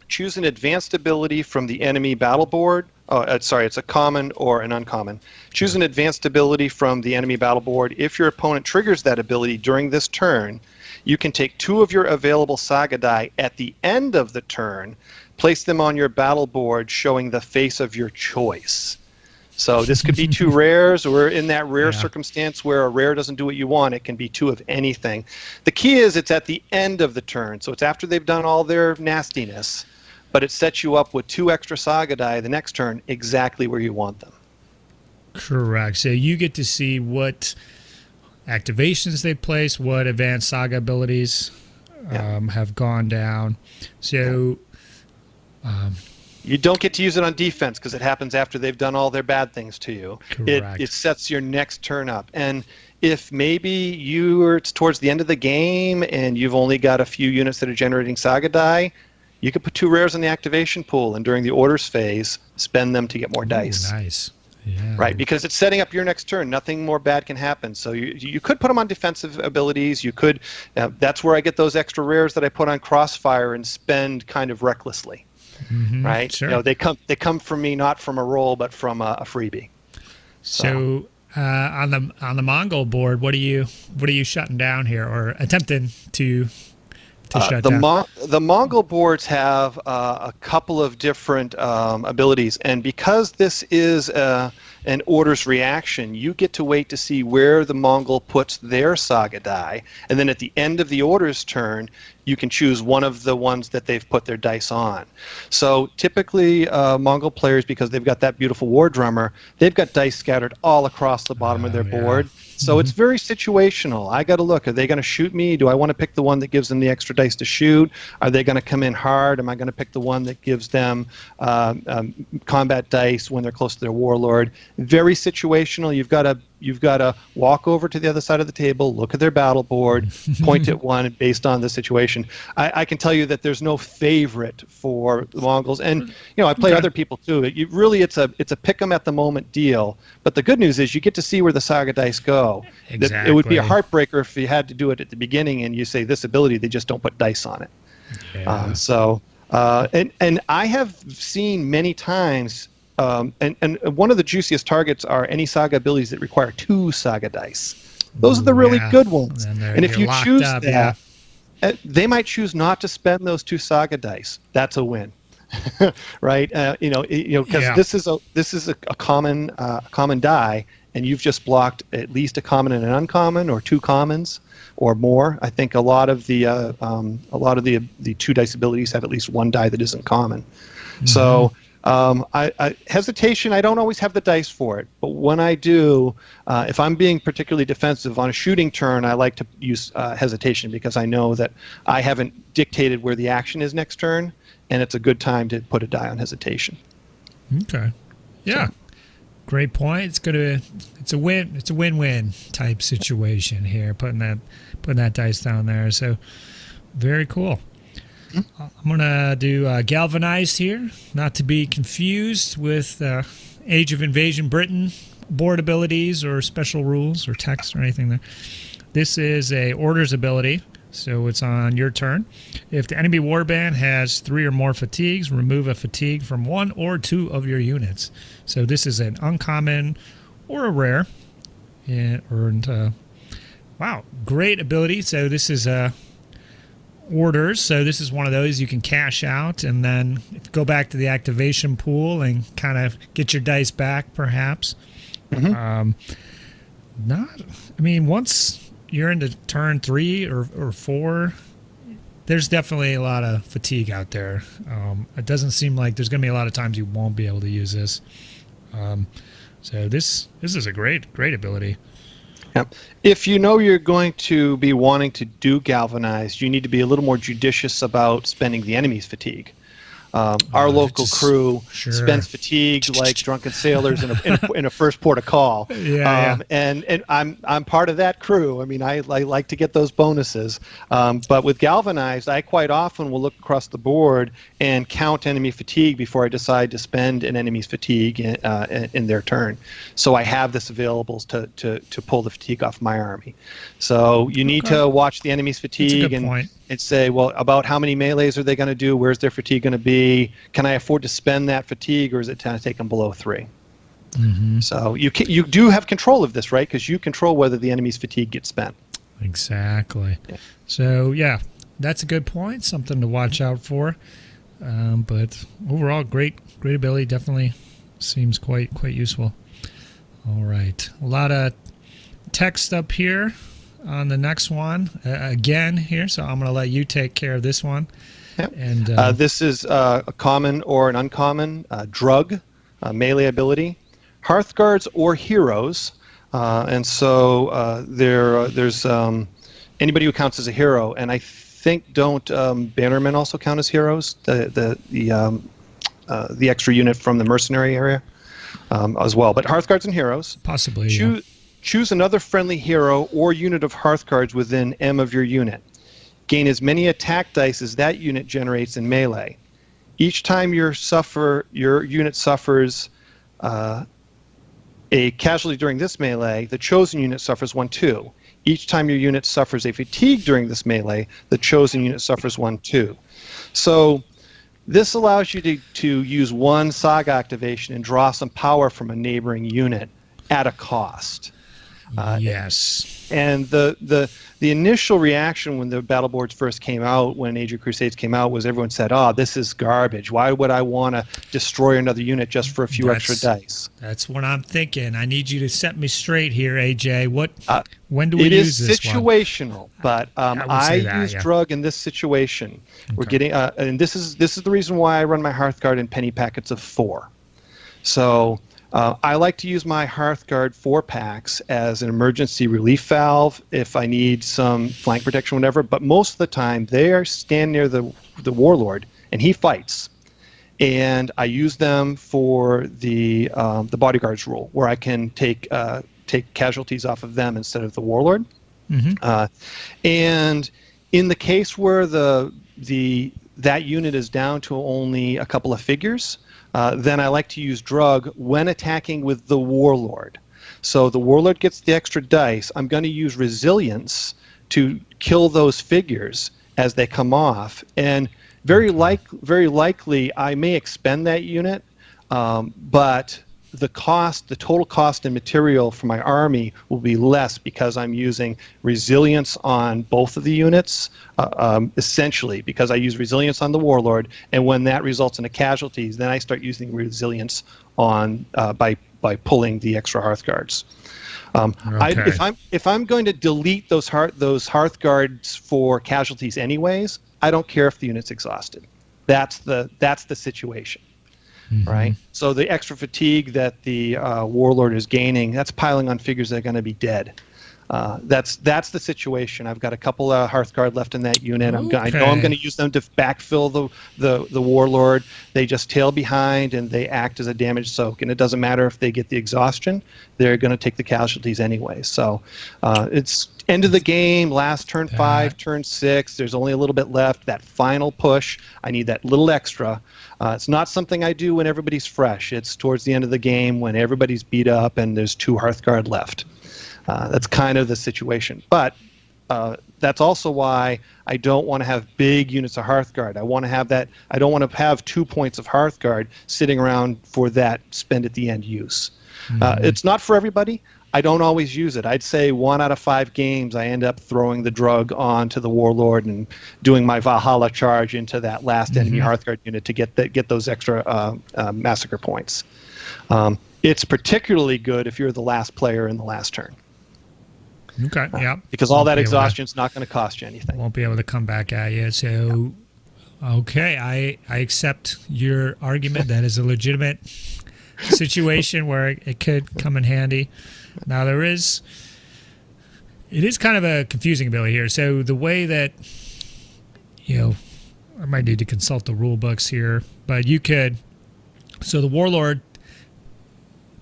Choose an advanced ability from the enemy battle board. It's a common or an uncommon. Choose an advanced ability from the enemy battle board. If your opponent triggers that ability during this turn, you can take 2 of your available Saga die at the end of the turn, place them on your battle board showing the face of your choice. So this could be 2 rares, or in that rare circumstance where a rare doesn't do what you want, it can be 2 of anything. The key is it's at the end of the turn, so it's after they've done all their nastiness, but it sets you up with 2 extra Saga die the next turn exactly where you want them. Correct. So you get to see what activations they place, what advanced Saga abilities have gone down. So you don't get to use it on defense because it happens after they've done all their bad things to you. Correct. It sets your next turn up. And if maybe it's towards the end of the game and you've only got a few units that are generating Saga die, you could put 2 rares in the activation pool, and during the orders phase, spend them to get more dice. Nice. Yeah. Right, because it's setting up your next turn. Nothing more bad can happen. So you could put them on defensive abilities. You could. That's where I get those extra rares that I put on Crossfire and spend kind of recklessly. Right. Sure. They come from me, not from a roll, but from a freebie. So on the Mongol board, what are you shutting down here, or attempting to shut down? The Mongol boards have a couple of different abilities, and because this is an an order's reaction, you get to wait to see where the Mongol puts their Saga die, and then at the end of the order's turn, you can choose one of the ones that they've put their dice on. So typically, Mongol players, because they've got that beautiful war drummer, they've got dice scattered all across the bottom of their board. So it's very situational. I got to look, are they going to shoot me? Do I want to pick the one that gives them the extra dice to shoot? Are they going to come in hard? Am I going to pick the one that gives them combat dice when they're close to their warlord? Very situational. You've got to walk over to the other side of the table, look at their battle board, point at one based on the situation. I can tell you that there's no favorite for the Mongols, and I play other people too. It's a pick 'em at the moment deal. But the good news is you get to see where the Saga dice go. Exactly. It would be a heartbreaker if you had to do it at the beginning and you say this ability, they just don't put dice on it. Yeah. And I have seen many times. And one of the juiciest targets are any Saga abilities that require 2 Saga dice. Those are the really good ones. And if you choose that, they might choose not to spend those 2 Saga dice. That's a win, right? Because this is a common die, and you've just blocked at least a common and an uncommon, or 2 commons, or more. I think a lot of the 2 dice abilities have at least 1 die that isn't common. So. Hesitation, I don't always have the dice for it, but when I do, if I'm being particularly defensive on a shooting turn, I like to use hesitation, because I know that I haven't dictated where the action is next turn, and it's a good time to put a die on hesitation. Okay. Yeah. So, great point. It's a win-win type situation here, putting that dice down there. So very cool. I'm going to do Galvanized here, not to be confused with Age of Invasion Britain board abilities or special rules or text or anything there. This is a orders ability, so it's on your turn. If the enemy warband has 3 or more fatigues, remove a fatigue from 1 or 2 of your units. So this is an uncommon or a rare. Wow, great ability. So this is orders, so this is one of those you can cash out and then go back to the activation pool and kind of get your dice back, perhaps. Once you're into turn 3 or 4, there's definitely a lot of fatigue out there. It doesn't seem like there's going to be a lot of times you won't be able to use this. So this is a great ability. If you know you're going to be wanting to do Galvanized, you need to be a little more judicious about spending the enemy's fatigue. Our local crew spends fatigue like drunken sailors in a first port of call. And I'm part of that crew. I mean, I like to get those bonuses. But with Galvanized, I quite often will look across the board and count enemy fatigue before I decide to spend an enemy's fatigue in their turn. So I have this available to pull the fatigue off my army. So you need to watch the enemy's fatigue and say, well, about how many melees are they going to do? Where's their fatigue going to be? Can I afford to spend that fatigue, or is it time to take them below 3? So you do have control of this, right? Because you control whether the enemy's fatigue gets spent. Exactly. So yeah, that's a good point. Something to watch out for. But overall, great ability. Definitely seems quite useful. All right, a lot of text up here on the next one again here, so I'm going to let you take care of this one. And this is a common or an uncommon drug melee ability, Hearthguards or heroes, and so there's anybody who counts as a hero, and I think don't bannermen also count as heroes? The extra unit from the mercenary area as well, but Hearthguards and heroes possibly. Choose another friendly hero or unit of Hearthguards within M of your unit. Gain as many attack dice as that unit generates in melee. Each time your unit suffers a casualty during this melee, the chosen unit suffers 1 too. Each time your unit suffers a fatigue during this melee, the chosen unit suffers 1 too. So this allows you to use 1 Saga activation and draw some power from a neighboring unit at a cost. Yes. And the initial reaction when the battle boards first came out, when Age of Crusades came out, was everyone said, "Oh, this is garbage. Why would I want to destroy another unit just for a few extra dice?" That's what I'm thinking. I need you to set me straight here, AJ. When do we it use is this one? situational, but I use yeah. drug in this situation. Okay. We're getting, and this is the reason why I run my Hearthguard in penny packets of 4. So I like to use my Hearthguard 4-packs as an emergency relief valve if I need some flank protection, whatever. But most of the time, they stand near the warlord, and he fights. And I use them for the bodyguards rule, where I can take casualties off of them instead of the warlord. And in the case where that unit is down to only a couple of figures, then I like to use drug when attacking with the warlord. So the warlord gets the extra dice. I'm going to use resilience to kill those figures as they come off, and very likely I may expend that unit, but the total cost in material for my army will be less because I'm using resilience on both of the units, essentially, because I use resilience on the warlord, and when that results in a casualties, then I start using resilience on by pulling the extra Hearthguards. If I'm going to delete those Hearthguards for casualties anyways, I don't care if the unit's exhausted. That's the situation. Right. So the extra fatigue that the warlord is gaining, that's piling on figures that are going to be dead. That's the situation. I've got a couple of Hearthguard left in that unit. I know I'm going to use them to backfill the warlord. They just tail behind and they act as a damage soak. And it doesn't matter if they get the exhaustion; they're going to take the casualties anyway. So it's end of the game, last turn 5, turn 6. There's only a little bit left. That final push, I need that little extra. It's not something I do when everybody's fresh. It's towards the end of the game when everybody's beat up and there's 2 Hearthguard left. That's kind of the situation. But that's also why I don't want to have big units of Hearthguard. I want to have that. I don't want to have 2 points of Hearthguard sitting around for that spend at the end use. It's not for everybody. I don't always use it. I'd say 1 out of 5 games I end up throwing the drug onto the warlord and doing my Valhalla charge into that last enemy Hearthguard unit to get those extra massacre points. It's particularly good if you're the last player in the last turn. Okay, yeah. Because all that exhaustion is not going to cost you anything. Won't be able to come back at you. So, okay, I accept your argument. That is a legitimate situation where it could come in handy. Now it is kind of a confusing ability here. So the way that, I might need to consult the rule books here, but you could, so the warlord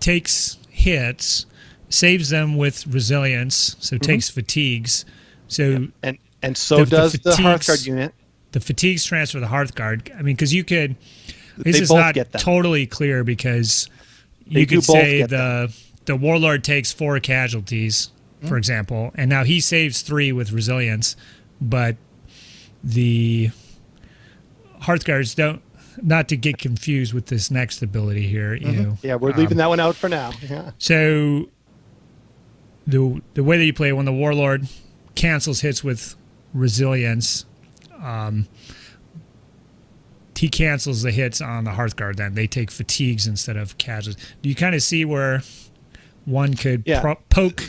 takes hits, saves them with resilience, so takes fatigues. So and so does the Hearthguard unit. The fatigues transfer the Hearthguard. I mean, because you could, this is not totally clear because you could say the warlord takes 4 casualties, for example, and now he saves 3 with resilience, but the Hearthguards don't, not to get confused with this next ability here. Yeah, we're leaving that one out for now. Yeah. So the way that you play it, when the warlord cancels hits with resilience, he cancels the hits on the Hearthguard. Then they take fatigues instead of casualties. Do you kind of see where one could poke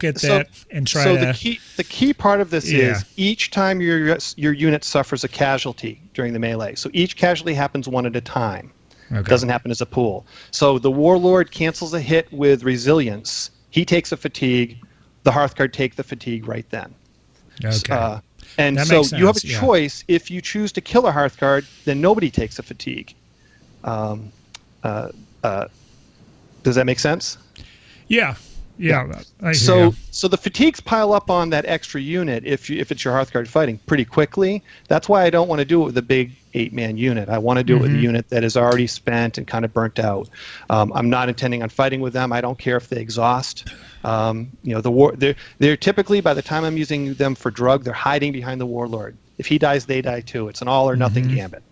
at that and try to? So the key part of this is each time your unit suffers a casualty during the melee. So each casualty happens 1 at a time. Okay. It doesn't happen as a pool. So the warlord cancels a hit with resilience. He takes a fatigue. The Hearthguard take the fatigue right then. Okay. And so you have a choice. If you choose to kill a Hearthguard, then nobody takes a fatigue. Does that make sense? Yeah. So the fatigues pile up on that extra unit if it's your Hearthguard fighting pretty quickly. That's why I don't want to do it with a big 8-man unit. I want to do it with a unit that is already spent and kind of burnt out. I'm not intending on fighting with them. I don't care if they exhaust. They're typically, by the time I'm using them for drug, they're hiding behind the warlord. If he dies, they die too. It's an all or nothing gambit.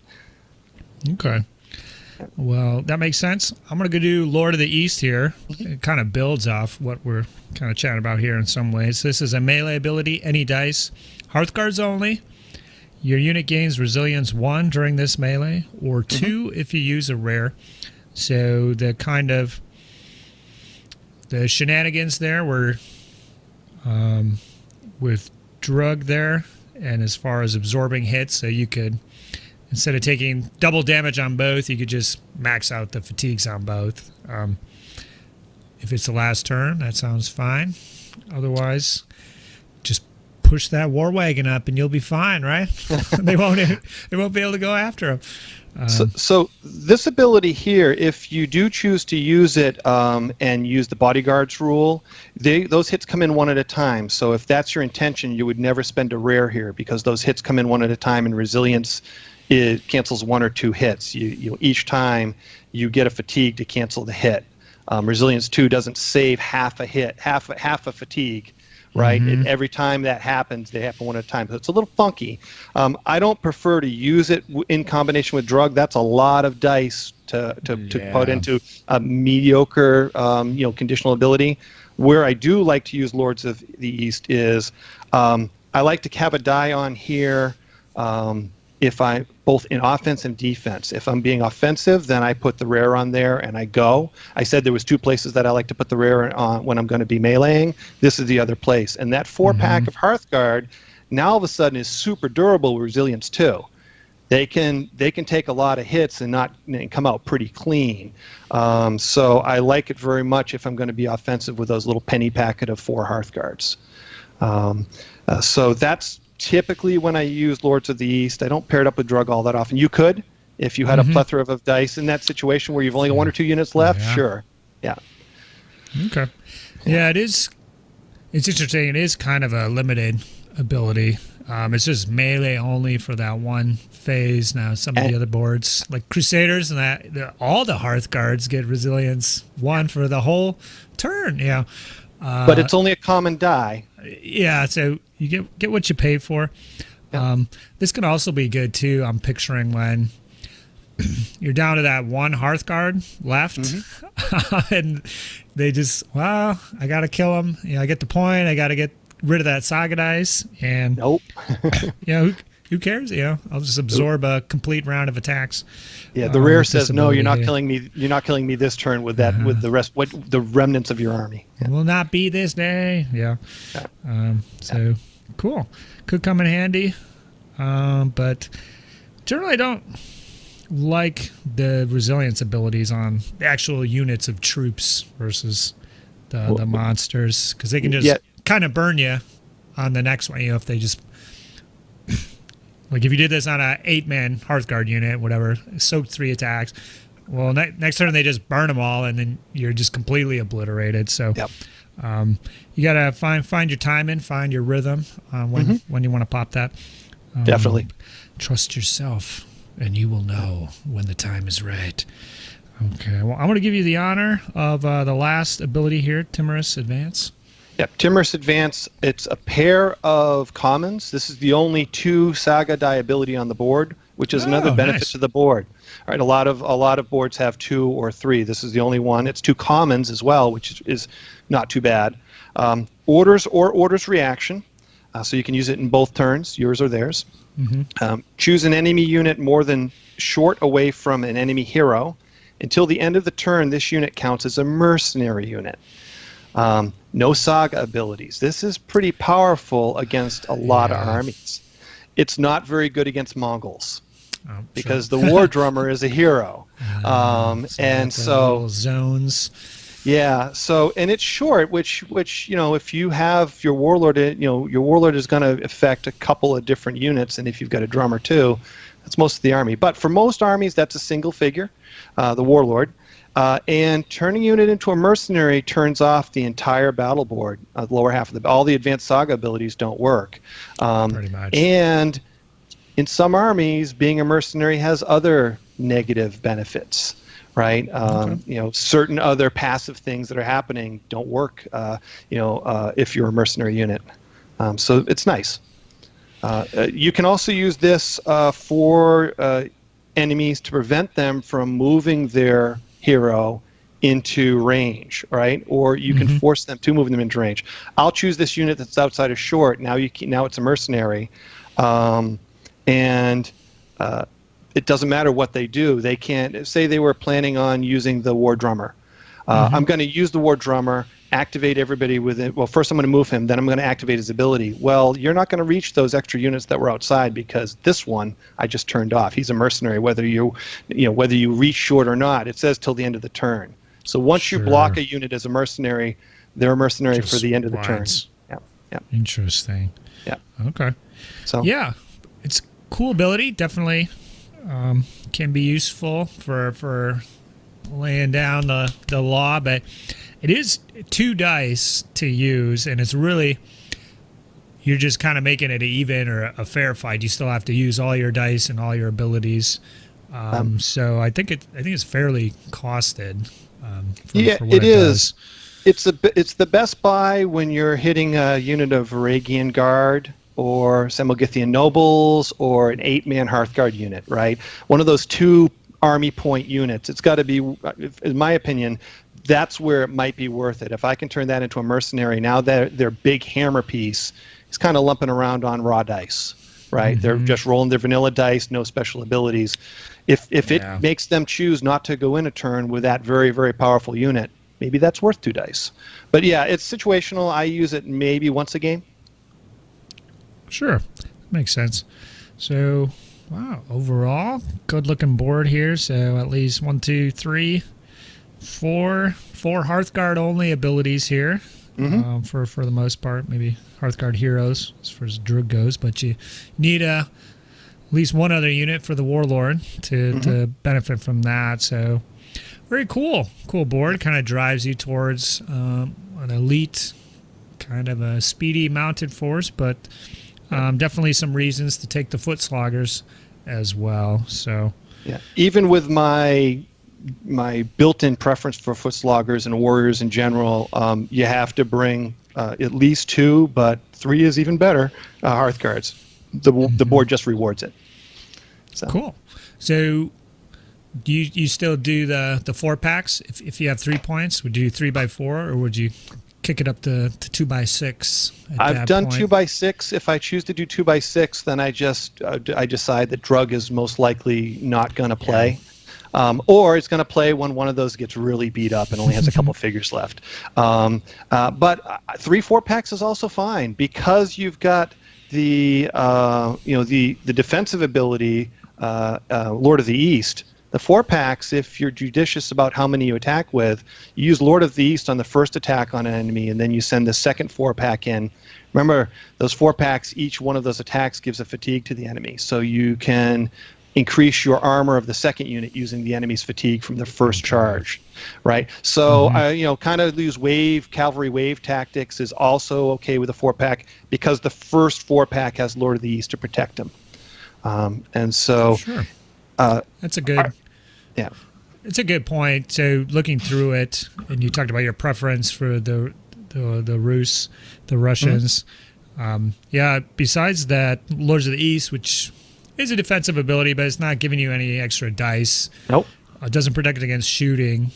Okay. Well, that makes sense. I'm going to go do Lord of the East here. It kind of builds off what we're kind of chatting about here in some ways. This is a melee ability, any dice, Hearthguards only. Your unit gains resilience 1 during this melee, or 2 if you use a rare. So the kind of the shenanigans there were with Drug there, and as far as absorbing hits, so you could, instead of taking double damage on both, you could just max out the fatigues on both. If it's the last turn, that sounds fine. Otherwise, just push that war wagon up and you'll be fine, right? they won't be able to go after him. So this ability here, if you do choose to use it and use the bodyguards rule, those hits come in one at a time. So if that's your intention, you would never spend a rare here, because those hits come in one at a time, and resilience, it cancels 1 or 2 hits. Each time you get a fatigue to cancel the hit. Resilience 2 doesn't save half a hit, half a fatigue, right? Every time that happens, they happen one at a time. So it's a little funky. I don't prefer to use it in combination with Drug. That's a lot of dice to put into a mediocre, conditional ability. Where I do like to use Lords of the East is I like to have a die on here. If I both in offense and defense. If I'm being offensive, then I put the rare on there and I go. I said there was 2 places that I like to put the rare on when I'm going to be meleeing. This is the other place. And that 4-pack of Hearthguard now all of a sudden is super durable with resilience 2. They can take a lot of hits and come out pretty clean. So I like it very much if I'm going to be offensive with those little penny packet of 4 Hearthguards. So that's typically when I use Lords of the East. I don't pair it up with Drug all that often. You could, if you had a plethora of dice in that situation where you've only got 1 or 2 units left. Sure. Yeah. Okay. Yeah, it is. It's interesting. It is kind of a limited ability. It's just melee only for that one phase. Now some of the other boards, like Crusaders and all the Hearthguards get resilience 1 for the whole turn. Yeah. But it's only a common die. Yeah, so you get what you pay for. Yeah. This can also be good too. I'm picturing when you're down to that 1 Hearthguard left, and they just, I got to kill him. I get the point. I got to get rid of that Saga dice, and nope. Who cares? I'll just absorb a complete round of attacks. Yeah, the rare says no. You're not killing me. You're not killing me this turn with that. With the rest, the remnants of your army. Yeah. Will not be this day. Yeah. So cool. Could come in handy, but generally I don't like the resilience abilities on the actual units of troops versus the monsters, because they can just kind of burn you on the next one. If they just. Like if you did this on a 8-man Hearthguard unit, whatever, soaked 3 attacks, well, next turn they just burn them all, and then you're just completely obliterated. So you gotta find your timing, find your rhythm when you want to pop that. Definitely. Trust yourself, and you will know when the time is right. Okay, well, I'm going to give you the honor of the last ability here, Timorous Advance. Yep, Timorous Advance, it's a pair of commons. This is the only 2 Saga die ability on the board, which is another benefit to the board. All right, a lot of boards have 2 or 3. This is the only one. It's 2 commons as well, which is not too bad. Orders or Orders Reaction, so you can use it in both turns, yours or theirs. Choose an enemy unit more than short away from an enemy hero. Until the end of the turn, this unit counts as a mercenary unit. No Saga abilities. This is pretty powerful against a lot of armies. It's not very good against Mongols because the War Drummer is a hero. And so zones. Yeah. So, and it's short, which if you have your Warlord, your Warlord is going to affect a couple of different units, and if you've got a drummer too, that's most of the army. But for most armies, that's a single figure, the Warlord. And turning a unit into a mercenary turns off the entire battle board, the lower half of all the advanced Saga abilities don't work. Pretty much. And in some armies, being a mercenary has other negative benefits, right? Certain other passive things that are happening don't work, if you're a mercenary unit. So it's nice. You can also use this for enemies to prevent them from moving their hero into range, right? Or you can force them to move them into range. I'll choose this unit that's outside of short. Now it's a mercenary, and it doesn't matter what they do. They can't say they were planning on using the war drummer. I'm going to use the war drummer, activate everybody with it. Well, first I'm going to move him, then I'm going to activate his ability. Well, you're not going to reach those extra units that were outside because this one I just turned off. He's a mercenary, whether you reach short or not. It says till the end of the turn. So once you block a unit as a mercenary, they're a mercenary for the end of the turn. Yeah. Yeah. Interesting. Yeah. Okay. So yeah, it's a cool ability. Definitely can be useful for laying down the law, but it is 2 dice to use, and it's really, you're just kind of making it an even or a fair fight. You still have to use all your dice and all your abilities. So I think it's fairly costed. For what it is. Does. It's the best buy when you're hitting a unit of Varangian Guard or Samogythian Nobles or an 8-man Hearthguard unit, right? One of those 2 army point units. It's got to be, in my opinion, that's where it might be worth it. If I can turn that into a mercenary, now that their big hammer piece is kind of lumping around on raw dice, right? They're just rolling their vanilla dice, no special abilities. If it makes them choose not to go in a turn with that very, very powerful unit, maybe that's worth 2 dice. But yeah, it's situational. I use it maybe once a game. Sure, makes sense. So, wow, overall, good looking board here. So at least 1, 2, 3, 4 Hearthguard only abilities here. For the most part, maybe Hearthguard heroes as far as Drug goes, but you need at least one other unit for the Warlord to benefit from that. So very cool board. Kind of drives you towards an elite, kind of a speedy mounted force, but definitely some reasons to take the foot sloggers as well. So yeah, even with my built-in preference for foot sloggers and warriors in general, you have to bring at least 2, but 3 is even better. Hearthguards. The board just rewards it. So. Cool. So do you still do the 4 packs if you have 3 points? Would you do 3x4, or would you kick it up to 2x6? I've done 2x6. If I choose to do 2x6, then I decide that Drug is most likely not going to play. Or it's going to play when one of those gets really beat up and only has a couple figures left. But 3-4 packs is also fine because you've got the defensive ability, Lord of the East. The 4 packs, if you're judicious about how many you attack with, you use Lord of the East on the first attack on an enemy, and then you send the second 4 pack in. Remember, those 4 packs, each one of those attacks gives a fatigue to the enemy, so you can increase your armor of the second unit using the enemy's fatigue from the first charge, right? So kind of use cavalry wave tactics is also okay with a 4-pack because the first 4-pack has Lord of the East to protect them, and so that's a good. It's a good point. So looking through it, and you talked about your preference for the Rus, the Russians. Besides that, Lords of the East, which is a defensive ability, but it's not giving you any extra dice. Nope. It doesn't protect against shooting.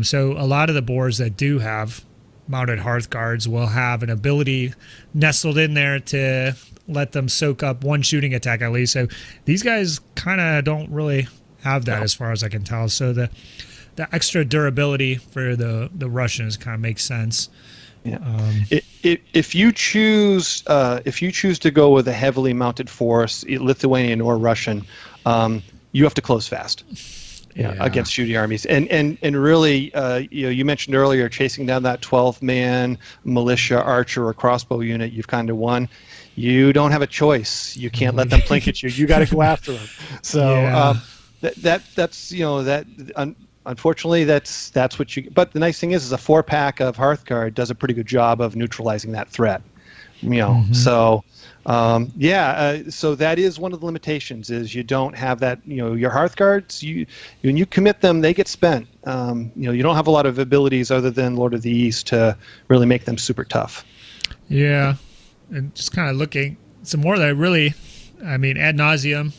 So a lot of the boards that do have mounted Hearthguards will have an ability nestled in there to let them soak up 1 shooting attack at least. So these guys kind of don't really have that as far as I can tell. So the extra durability for the Russians kind of makes sense. Yeah. If you choose to go with a heavily mounted force, Lithuanian or Russian, you have to close fast. Against shooting armies, and really, you mentioned earlier chasing down that 12-man militia archer or crossbow unit. You've kind of won. You don't have a choice. You can't let them plink at you. You got to go after them. So unfortunately, that's what you. But the nice thing is a 4-pack of Hearthguard does a pretty good job of neutralizing that threat. So. So that is one of the limitations is you don't have that, your Hearthguards, when you commit them, they get spent. You don't have a lot of abilities other than Lord of the East to really make them super tough. Yeah. And just kind of looking some more that really, ad nauseum,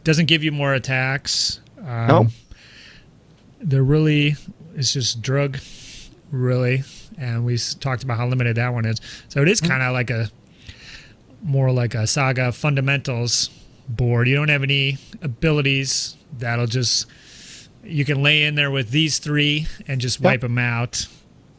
doesn't give you more attacks. Nope. They're really, it's just drug, really. And we talked about how limited that one is. So it is kind of like more like a Saga fundamentals board. You don't have any abilities that'll just, you can lay in there with these 3 and just wipe them out.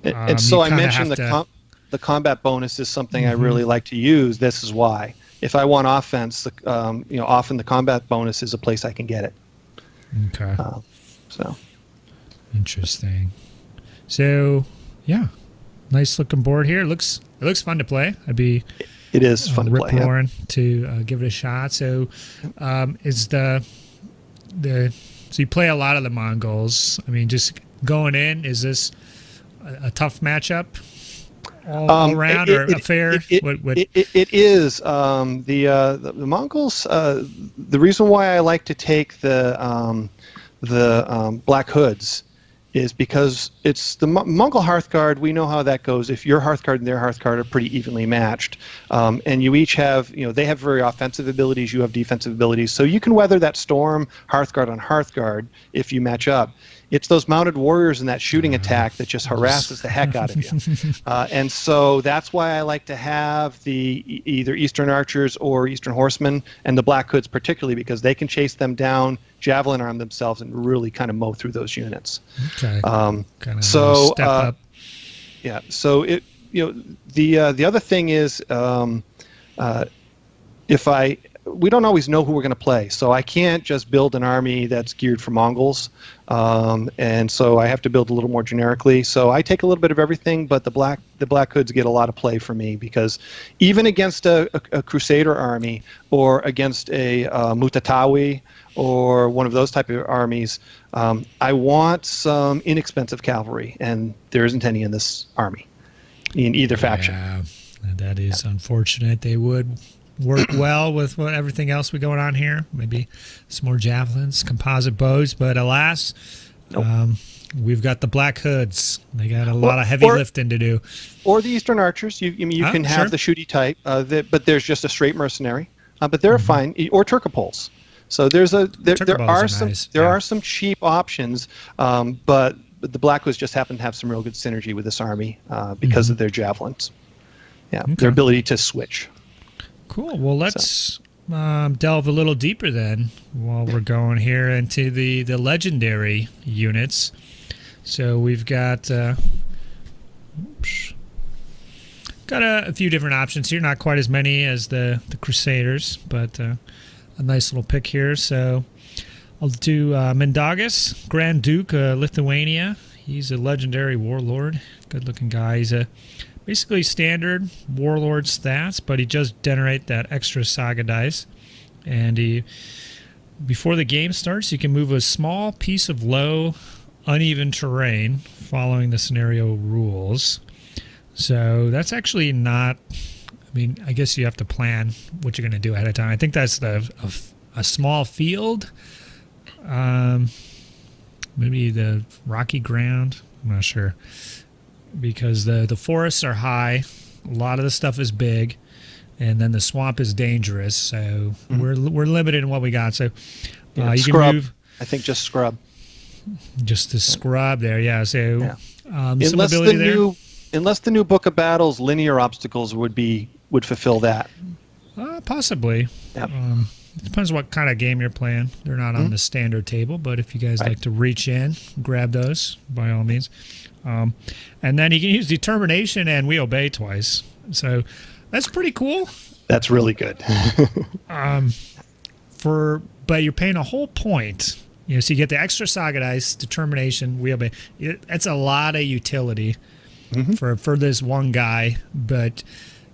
And so I mentioned the combat bonus is something I really like to use. This is why. If I want offense, often the combat bonus is a place I can get it. Okay. So. Interesting. So, yeah, nice looking board here. It looks fun to play. It is fun to play. Rip-roaring to give it a shot. So, is so you play a lot of the Mongols. I mean, just going in, is this a tough matchup all around, or a fair? It is. The Mongols. The reason why I like to take the Black Hoods is because it's the Mongol Hearthguard. We know how that goes. If your Hearthguard and their Hearthguard are pretty evenly matched, and you each have, they have very offensive abilities, you have defensive abilities, so you can weather that storm Hearthguard on Hearthguard if you match up. It's those mounted warriors and that shooting attack that just harasses the heck out of you. And so that's why I like to have the either Eastern Archers or Eastern Horsemen, and the Black Hoods particularly, because they can chase them down, javelin arm themselves, and really kind of mow through those units. Okay. So step up. Yeah. So the other thing is we don't always know who we're going to play, so I can't just build an army that's geared for Mongols, and so I have to build a little more generically. So I take a little bit of everything, but the Black Hoods get a lot of play for me, because even against a Crusader army, or against a Mutatawi, or one of those type of armies, I want some inexpensive cavalry, and there isn't any in this army, in either faction. Yeah, that is unfortunate. They would work well with everything else we going on here. Maybe some more javelins, composite bows, but alas, we've got the Black Hoods. They got a lot of heavy lifting to do. Or the Eastern Archers. You can have the shooty type, but there's just a straight mercenary. But they're fine. Or Turcopoles. So there are some cheap options, but the Black Hoods just happen to have some real good synergy with this army because of their javelins. Yeah, their ability to switch. Cool. Well, let's delve a little deeper then while we're going here into the legendary units. So we've got a few different options here. Not quite as many as the Crusaders, but a nice little pick here. So I'll do Mindaugas, Grand Duke of Lithuania. He's a legendary warlord. Good-looking guy. He's basically standard warlord stats, but he does generate that extra Saga dice. And before the game starts, you can move a small piece of low, uneven terrain following the scenario rules. So that's actually not, I guess you have to plan what you're going to do ahead of time. I think that's a small field, maybe the rocky ground. I'm not sure. Because the forests are high, a lot of the stuff is big, and then the swamp is dangerous. So we're limited in what we got. So you scrub. can move. I think just scrub. Just the scrub there, yeah. So some unless ability there. Unless the new Book of Battles linear obstacles would fulfill that. Possibly. Yep. It depends what kind of game you're playing. They're not on the standard table, but if you guys like to reach in, grab those by all means. And then you can use Determination and We Obey twice. So that's pretty cool. That's really good. But you're paying a whole point. So you get the extra Saga dice, Determination, We Obey. That's a lot of utility for this one guy, but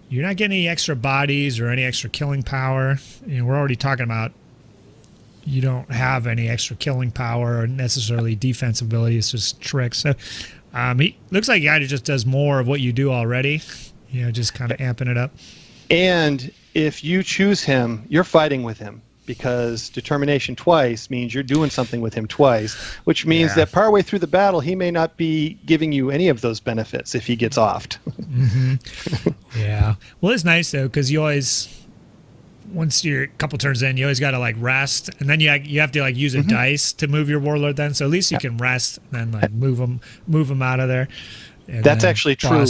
you're not getting any extra bodies or any extra killing power. We're already talking about you don't have any extra killing power or necessarily defensive ability. It's just tricks. So he looks like a guy who just does more of what you do already, just kind of amping it up. And if you choose him, you're fighting with him, because Determination twice means you're doing something with him twice, which means that partway through the battle, he may not be giving you any of those benefits if he gets offed. Yeah. Well, it's nice, though, because you always, once you're a couple turns in, you always got to like rest, and then you have to like use a dice to move your warlord. Then, so at least you can rest and then like move them out of there. That's actually true.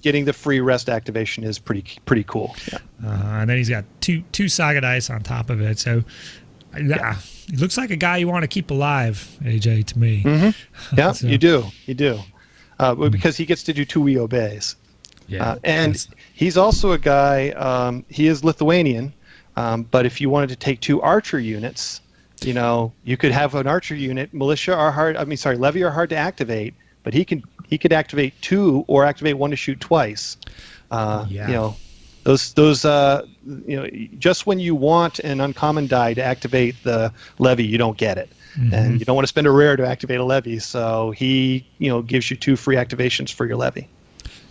Getting the free rest activation is pretty cool. Yeah. And then he's got two Saga dice on top of it. So he looks like a guy you want to keep alive, AJ, to me. Yeah, so. You do. Because he gets to do 2 we obeys. Yeah, and he's also a guy, he is Lithuanian, but if you wanted to take 2 archer units, you could have an archer unit. Levy are hard to activate, but he could activate 2 or activate 1 to shoot twice. Just when you want an uncommon die to activate the levy, you don't get it. And you don't want to spend a rare to activate a levy, so he gives you 2 free activations for your levy.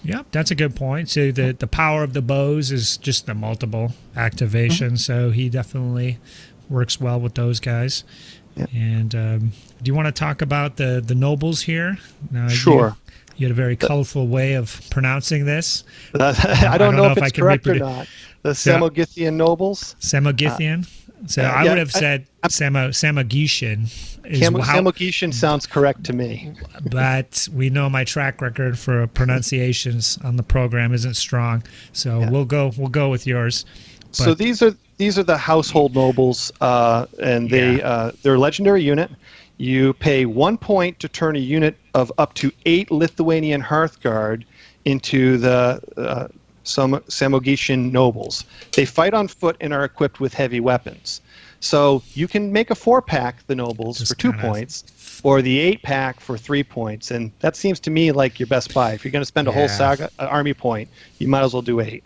Yep, that's a good point. So the power of the bows is just the multiple activation, so he definitely works well with those guys. Yep. And do you want to talk about the nobles here? Now, sure. You had a very colorful way of pronouncing this. I don't know if it's correct or not. The Samogithian nobles. Samogithian? So I would have said Samogitian. Samogitian sounds correct to me. But we know my track record for pronunciations on the program isn't strong, so we'll go with yours. But, so these are the household nobles, and they're a legendary unit. You pay 1 point to turn a unit of up to 8 Lithuanian Hearthguard into the Samogitian nobles. They fight on foot and are equipped with heavy weapons. So you can make a 4-pack the nobles for 2 points, or the 8-pack for 3 points, and that seems to me like your best buy. If you're going to spend a whole saga army point, you might as well do 8.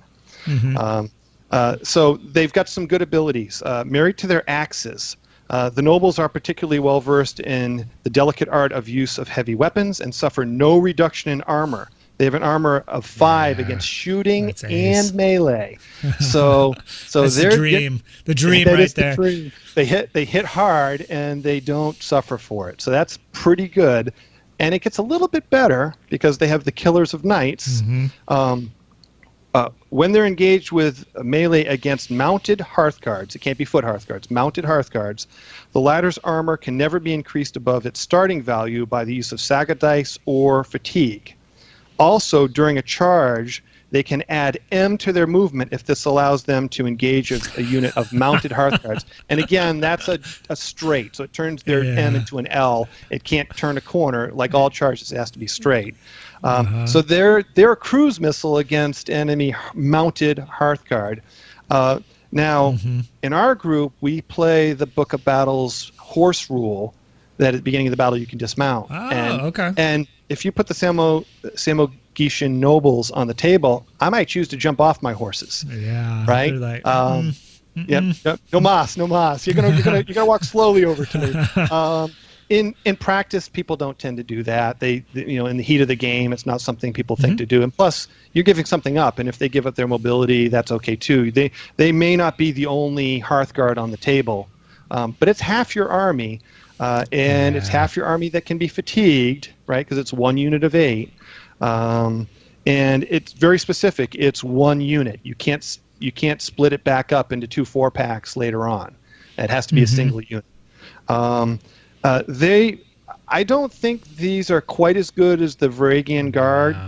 So they've got some good abilities. Married to their axes, the nobles are particularly well versed in the delicate art of use of heavy weapons and suffer no reduction in armor. They have an armor of 5 against shooting and melee. So that's they're the dream right there. They hit hard and they don't suffer for it. So that's pretty good. And it gets a little bit better because they have the Killers of Knights. When they're engaged with melee against mounted Hearthguards, it can't be foot Hearthguards, mounted Hearthguards, the latter's armor can never be increased above its starting value by the use of Saga dice or fatigue. Also, during a charge, they can add M to their movement if this allows them to engage a unit of mounted Hearthguards. And again, that's a straight, so it turns their M into an L. It can't turn a corner. Like all charges, it has to be straight. So they're a cruise missile against enemy mounted Hearthguard. Now, in our group, we play the Book of Battles horse rule, that at the beginning of the battle you can dismount. And if you put the Samogitian nobles on the table, I might choose to jump off my horses. Yeah. Right? Like, no mas. You're gonna walk slowly over to me. In practice, people don't tend to do that. They in the heat of the game, it's not something people think to do. And plus, you're giving something up, and if they give up their mobility, that's okay too. They may not be the only Hearthguard on the table, but it's half your army. And it's half your army that can be fatigued, right? Because it's 1 unit of 8, and it's very specific. It's 1 unit. You can't split it back up into 2 4-packs later on. It has to be a single unit. I don't think these are quite as good as the Varangian Guard,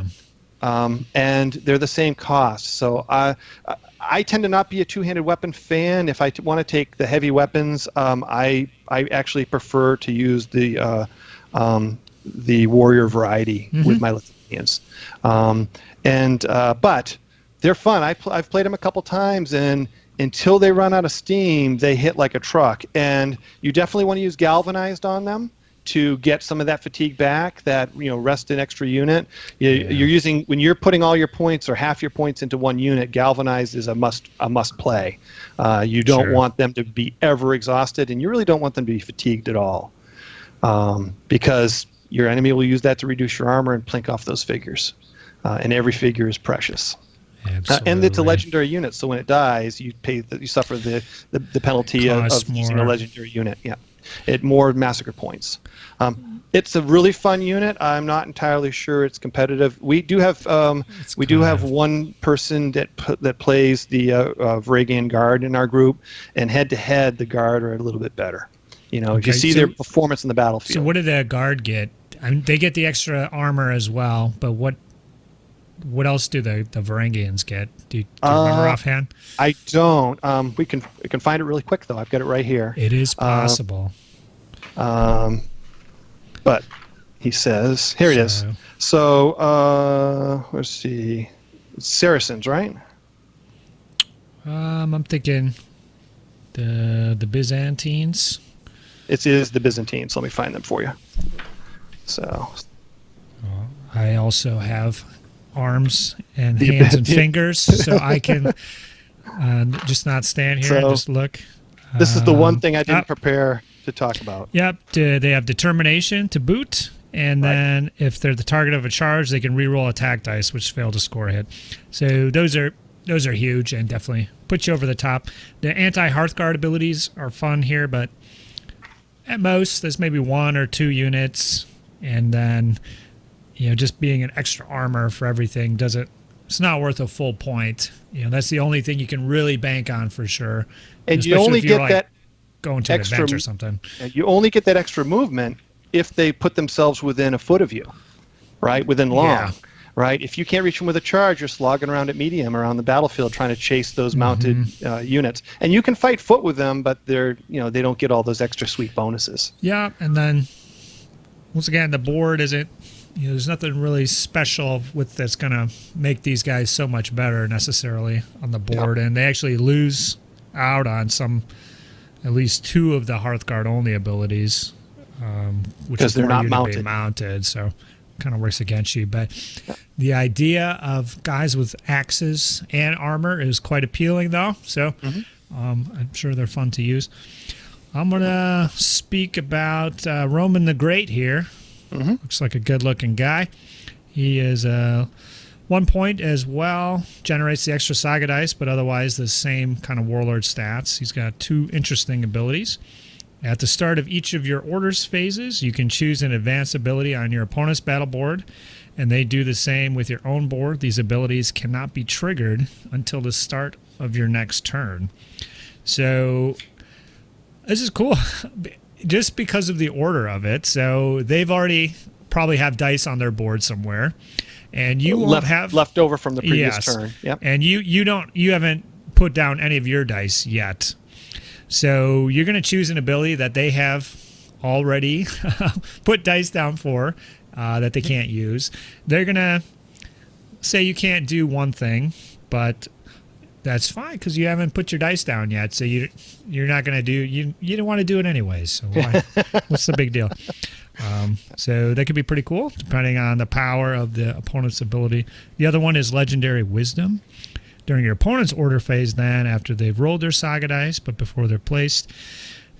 and they're the same cost. So I tend to not be a two-handed weapon fan. If I want to take the heavy weapons, I actually prefer to use the warrior variety with my Lithuanians. But they're fun. I've played them a couple times, and until they run out of steam, they hit like a truck. And you definitely want to use galvanized on them to get some of that fatigue back, that rest an extra unit. You're using, when you're putting all your points or half your points into 1 unit, galvanized is a must play. You don't want them to be ever exhausted, and you really don't want them to be fatigued at all, because your enemy will use that to reduce your armor and plink off those figures, and every figure is precious. Absolutely. it's a legendary unit, so when it dies, you suffer the penalty of using a legendary unit. Yeah, more massacre points. It's a really fun unit. I'm not entirely sure it's competitive. We do have one person that plays the Vragan Guard in our group, and head to head, the Guard are a little bit better. If you see their performance in the battlefield. So what did the Guard get? I mean, they get the extra armor as well, but what else do the Varangians get? Do you remember offhand? I don't. We can find it really quick though. I've got it right here. It is possible. But he says, here it is. So let's see, Saracens, right? I'm thinking the Byzantines. It is the Byzantines. Let me find them for you. So I also have arms and hands and fingers, so I can just not stand here and just look. This is the one thing I didn't prepare to talk about. Yep, they have determination to boot, and then if they're the target of a charge, they can reroll attack dice, which fail to score a hit. So those are huge and definitely put you over the top. The anti-Hearthguard abilities are fun here, but at most there's maybe 1 or 2 units, and then just being an extra armor for everything it's not worth a full point. That's the only thing you can really bank on for sure. And you only get that going to an event or something. You only get that extra movement if they put themselves within a foot of you, right? Within long, right? If you can't reach them with a charge, you're slogging around at medium around the battlefield trying to chase those mounted units. And you can fight foot with them, but they don't get all those extra sweet bonuses. Yeah, and then once again, the board isn't. There's nothing really special with that's going to make these guys so much better necessarily on the board, and they actually lose out on at least 2 of the Hearthguard only abilities, which is they're not mounted, so kind of works against you. But the idea of guys with axes and armor is quite appealing, though. So I'm sure they're fun to use. I'm going to speak about Roman the Great here. Looks like a good-looking guy. He is 1 point as well. Generates the extra Saga dice, but otherwise the same kind of warlord stats. He's got 2 interesting abilities. At the start of each of your orders phases, you can choose an advanced ability on your opponent's battle board, and they do the same with your own board. These abilities cannot be triggered until the start of your next turn. So this is cool. Just because of the order of it. So they've already probably have dice on their board somewhere, and you won't have left over from the previous turn. Yep. And you haven't put down any of your dice yet. So you're going to choose an ability that they have already put dice down for that they can't use. They're going to say you can't do one thing, but that's fine because you haven't put your dice down yet. So you're not going to do you don't want to do it anyways. So what's the big deal? So that could be pretty cool depending on the power of the opponent's ability. The other one is Legendary Wisdom. During your opponent's order phase, then after they've rolled their Saga dice, but before they're placed,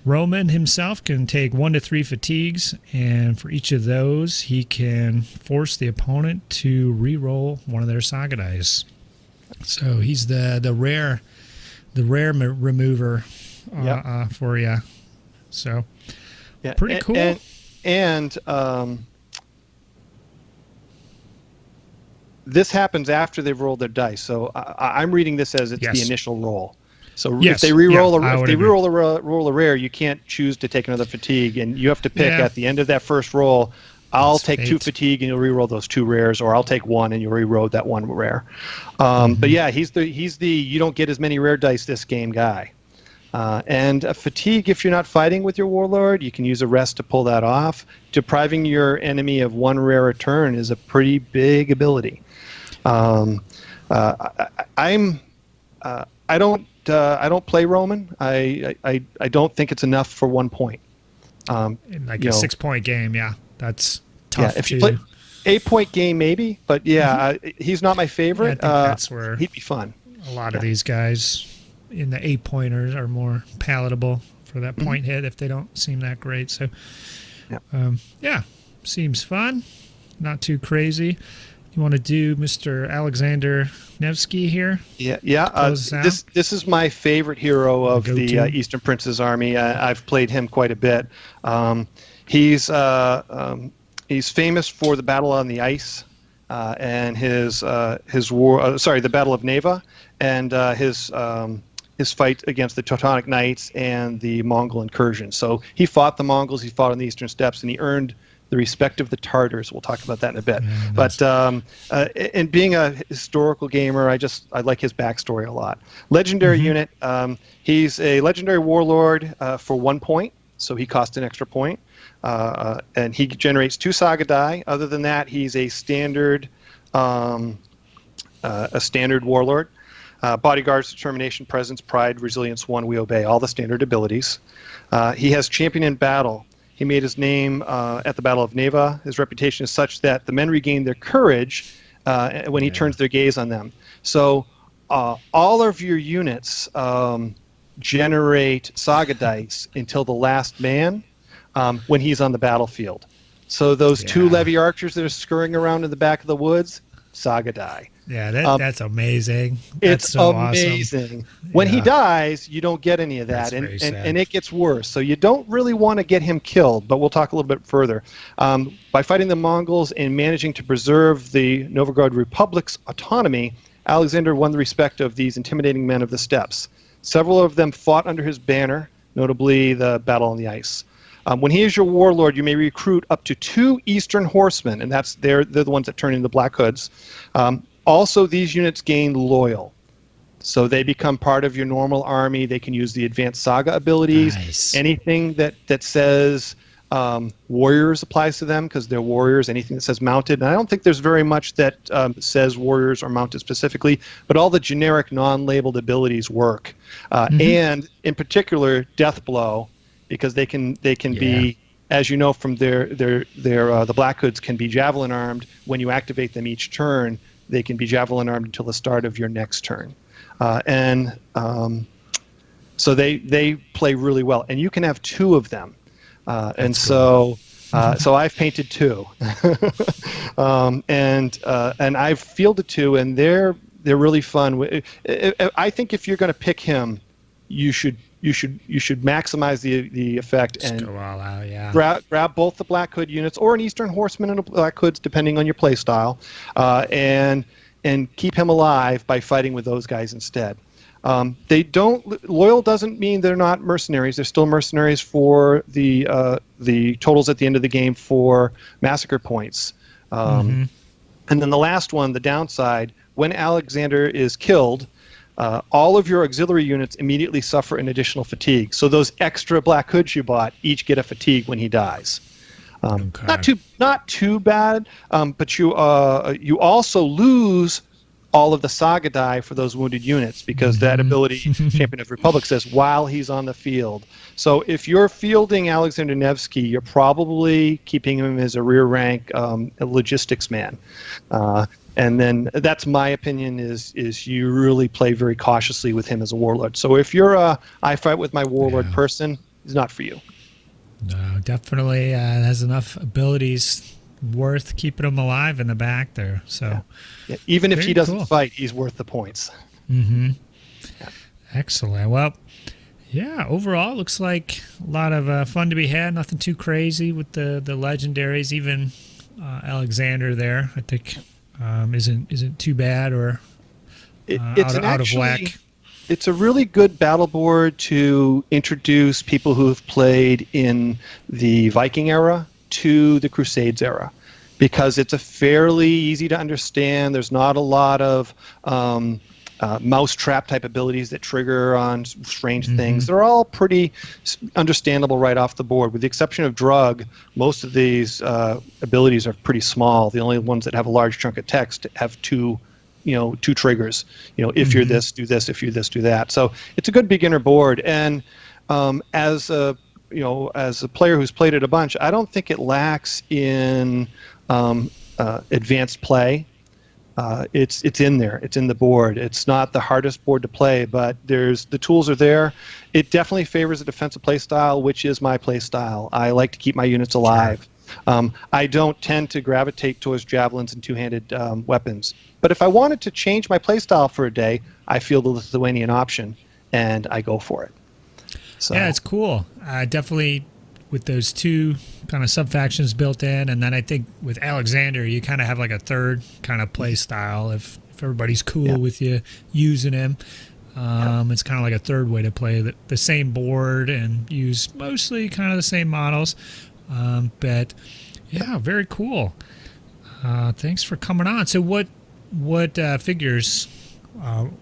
Roman himself can take 1 to 3 fatigues, and for each of those, he can force the opponent to re-roll one of their Saga dice. So he's the rare remover for you. So pretty cool. And this happens after they've rolled their dice. So I'm reading this as it's the initial roll. So if they re-roll roll a rare, you can't choose to take another fatigue, and you have to pick at the end of that first roll. I'll take 2 fatigue and you'll re-roll those 2 rares, or I'll take 1 and you'll re-roll that 1 rare. But yeah, he's the you don't get as many rare dice this game guy. And a fatigue, if you're not fighting with your warlord, you can use a rest to pull that off. Depriving your enemy of 1 rare a turn is a pretty big ability. I don't play Roman. I don't think it's enough for 1 point. In like a 6-point game, that's tough. Yeah, if you play 8-point game, maybe, but he's not my favorite. I think that's where he'd be fun. A lot of these guys in the 8-pointers are more palatable for that point hit if they don't seem that great. So, seems fun, not too crazy. You want to do Mr. Alexander Nevsky here? Yeah. This is my favorite hero of the Eastern Prince's Army. I've played him quite a bit. He's famous for the battle on the ice and his war. The Battle of Neva and his fight against the Teutonic Knights and the Mongol incursion. So he fought the Mongols. He fought on the Eastern Steppes, and he earned the respect of the Tartars. We'll talk about that in a bit. But in being a historical gamer, I like his backstory a lot. Legendary unit. He's a legendary warlord for 1 point, so he costs an extra point, and he generates 2 Saga die. Other than that, he's a standard warlord. Bodyguards, determination, presence, pride, resilience 1. We obey all the standard abilities. He has champion in battle. He made his name at the Battle of Neva. His reputation is such that the men regain their courage when he turns their gaze on them. So all of your units generate Saga dice until the last man when he's on the battlefield. So those 2 levy archers that are scurrying around in the back of the woods, Saga die. Yeah, that's amazing. It's so amazing. Awesome. When he dies, you don't get any of that, and it gets worse. So you don't really want to get him killed, but we'll talk a little bit further. By fighting the Mongols and managing to preserve the Novgorod Republic's autonomy, Alexander won the respect of these intimidating men of the steppes. Several of them fought under his banner, notably the Battle on the Ice. When he is your warlord, you may recruit up to 2 Eastern horsemen, and they're the ones that turn into Black Hoods. Also, these units gain loyal, so they become part of your normal army. They can use the advanced Saga abilities. Nice. Anything that says warriors applies to them because they're warriors. Anything that says mounted, and I don't think there's very much that says warriors or mounted specifically, but all the generic non-labeled abilities work. And in particular, death blow, because they can be, as you know from the Black Hoods can be javelin armed. When you activate them each turn, they can be javelin armed until the start of your next turn, so they play really well, and you can have 2 of them, and so I've painted 2, and I've fielded 2, and they're really fun. I think if you're going to pick him, you should maximize the effect and go all out, grab both the Black Hood units or an Eastern Horseman and a Black Hoods, depending on your play style, and keep him alive by fighting with those guys instead. Loyal doesn't mean they're not mercenaries. They're still mercenaries for the totals at the end of the game for massacre points. And then the last one, the downside, when Alexander is killed, all of your auxiliary units immediately suffer an additional fatigue. So those extra Black Hoods you bought each get a fatigue when he dies. Not too bad, but you also lose all of the Saga die for those wounded units because that ability, Champion of Republic says, while he's on the field. So if you're fielding Alexander Nevsky, you're probably keeping him as a rear rank logistics man. And then that's my opinion is you really play very cautiously with him as a warlord. So if you're I fight with my warlord person, he's not for you. No, definitely has enough abilities worth keeping him alive in the back there. So even if he doesn't fight, he's worth the points. Excellent. Well, overall looks like a lot of fun to be had. Nothing too crazy with the legendaries. Even Alexander there, I think, isn't too bad or out of whack. It's a really good battle board to introduce people who have played in the Viking era to the Crusades era, because it's a fairly easy to understand. There's not a lot of mousetrap type abilities that trigger on strange things. They're all pretty understandable right off the board. With the exception of drug, most of these abilities are pretty small. The only ones that have a large chunk of text have two triggers. If you're this, do this. If you're this, do that. So it's a good beginner board. And as a player who's played it a bunch, I don't think it lacks in advanced play. It's in there. It's in the board. It's not the hardest board to play, but the tools are there. It definitely favors a defensive play style, which is my play style. I like to keep my units alive. I don't tend to gravitate towards javelins and two-handed weapons. But if I wanted to change my playstyle for a day, I feel the Lithuanian option, and I go for it. So. Yeah, it's cool. Definitely with those two kind of sub-factions built in, and then I think with Alexander, you kind of have like a third kind of play style if everybody's cool with you using him. It's kind of like a third way to play the same board and use mostly kind of the same models. But yeah, very cool. Thanks for coming on. So what figures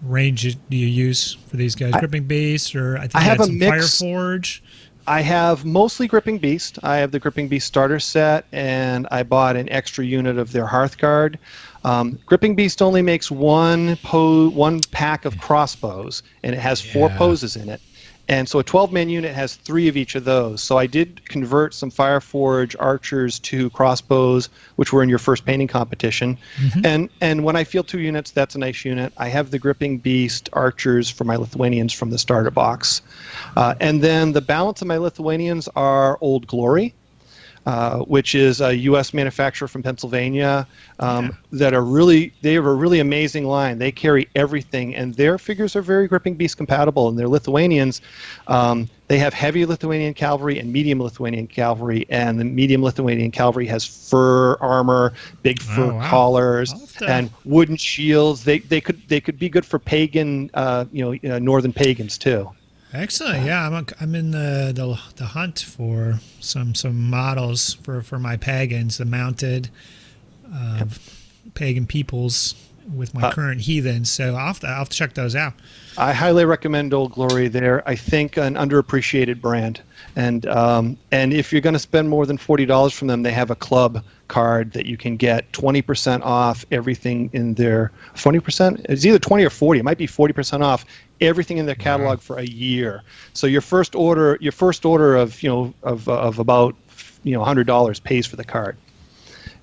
range do you use for these guys? Gripping Beast, or I think I have some Fireforge. I have mostly Gripping Beast. I have the Gripping Beast starter set, and I bought an extra unit of their Hearthguard. Gripping Beast only makes one pack of crossbows, and it has 4 poses in it. And so a 12-man unit has 3 of each of those. So I did convert some Fireforge archers to crossbows, which were in your first painting competition. And when I field 2 units, that's a nice unit. I have the Gripping Beast archers for my Lithuanians from the starter box. And then the balance of my Lithuanians are Old Glory, which is a U.S. manufacturer from Pennsylvania that they have a really amazing line. They carry everything, and their figures are very Gripping Beast compatible. And their Lithuanians, they have heavy Lithuanian cavalry and medium Lithuanian cavalry, and the medium Lithuanian cavalry has fur armor, big fur collars, and wooden shields. They could be good for pagan, northern pagans too. Excellent. Yeah, I'm in the hunt for some models for my pagans, the mounted pagan peoples with my current heathens. So I'll have to check those out. I highly recommend Old Glory. They're, I think, an underappreciated brand. And if you're going to spend more than $40 from them, they have a club card that you can get 20% off everything in their 20%. It's either 20 or 40. It might be 40% off everything in their catalog for a year. So your first order of about $100 pays for the card.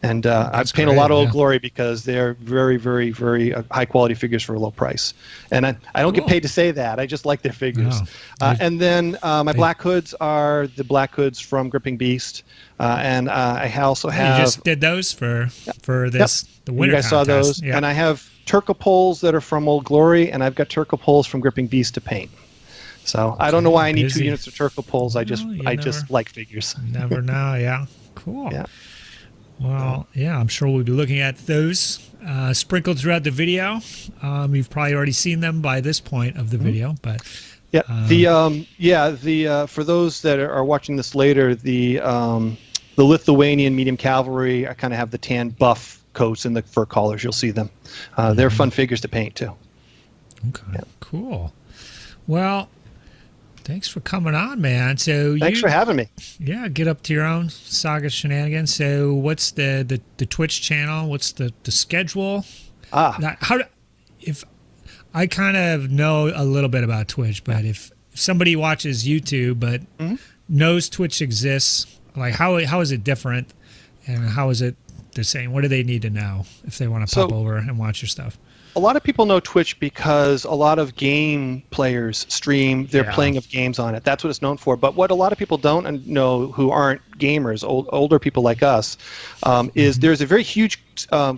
And I've painted a lot of Old Glory because they're very, very, very high quality figures for a low price. And I don't get paid to say that. I just like their figures. And then my Black Hoods are the Black Hoods from Gripping Beast. And I also have... You just did those for this the winter contest. You guys saw those. Yep. And I have Turcopoles that are from Old Glory, and I've got Turcopoles from Gripping Beast to paint. So I don't know why I need 2 units of Turcopoles. I just like figures. Never know. Yeah. Cool. Yeah. Well, yeah, I'm sure we'll be looking at those sprinkled throughout the video. You've probably already seen them by this point of the video, but for those that are watching this later, the Lithuanian medium cavalry, I kind of have the tan buff coats and the fur collars. You'll see them. They're fun figures to paint too. Okay, cool. Well, thanks for coming on, man. Thanks for having me. Yeah, get up to your own Saga shenanigans. So what's the Twitch channel? What's the schedule? If I kind of know a little bit about Twitch, but if somebody watches YouTube but knows Twitch exists, like how is it different and how is it the same? What do they need to know if they want to pop over and watch your stuff? A lot of people know Twitch because a lot of game players stream their playing of games on it. That's what it's known for. But what a lot of people don't know who aren't gamers, older people like us, is there's a very huge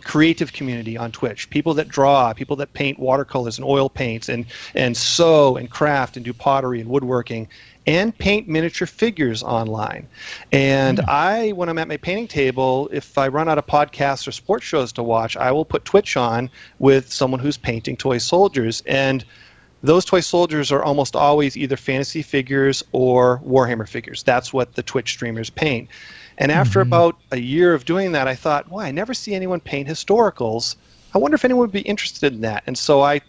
creative community on Twitch. People that draw, people that paint watercolors and oil paints and sew and craft and do pottery and woodworking and paint miniature figures online. And when I'm at my painting table, if I run out of podcasts or sports shows to watch, I will put Twitch on with someone who's painting toy soldiers. And those toy soldiers are almost always either fantasy figures or Warhammer figures. That's what the Twitch streamers paint. And after about a year of doing that, I thought, well, I never see anyone paint historicals. I wonder if anyone would be interested in that. And so I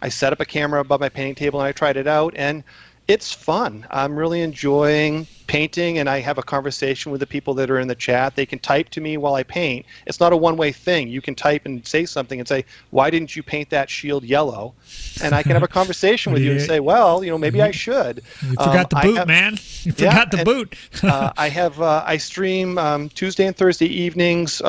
set up a camera above my painting table and I tried it out, and it's fun. I'm really enjoying painting, and I have a conversation with the people that are in the chat. They can type to me while I paint. It's not a one-way thing. You can type and say something and say, why didn't you paint that shield yellow? And I can have a conversation with you and say, well, maybe I should. You forgot the boot, man. You forgot the boot. I stream Tuesday and Thursday evenings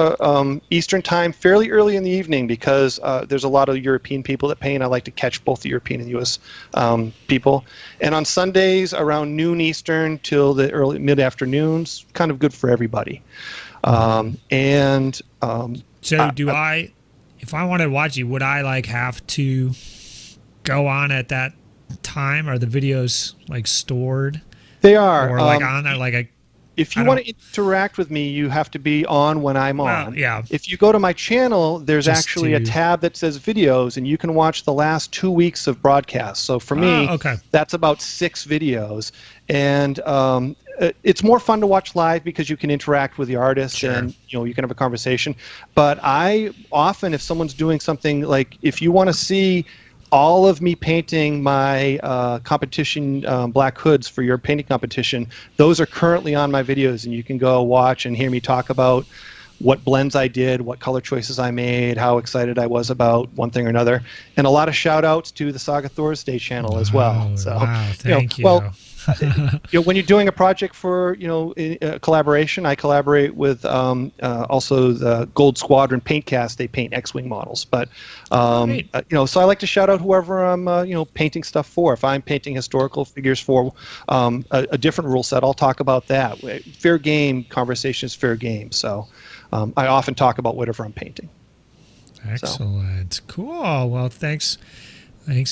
Eastern time, fairly early in the evening, because there's a lot of European people that paint. I like to catch both the European and U.S. people. And on Sundays around noon Eastern till the the early mid afternoons, kind of good for everybody. So if I wanted to watch you, would I like have to go on at that time? Are the videos like stored? They are. Or like on there, like if you want to interact with me, you have to be on when I'm on. Yeah. If you go to my channel, there's actually a tab that says videos, and you can watch the last 2 weeks of broadcasts. So for me, that's about 6 videos. And it's more fun to watch live because you can interact with the artist and you can have a conversation. But I often, if someone's doing something like, if you want to see all of me painting my competition black hoods for your painting competition, those are currently on my videos, and you can go watch and hear me talk about what blends I did, what color choices I made, how excited I was about one thing or another, and a lot of shout outs to the Saga Thursday channel as well. So, thank you. Well, when you're doing a project for a collaboration, I collaborate with also the Gold Squadron Paintcast. They paint X-wing models, but so I like to shout out whoever I'm painting stuff for. If I'm painting historical figures for a different rule set, I'll talk about that. Fair game conversation is fair game. So I often talk about whatever I'm painting. Excellent. Cool. Well, thanks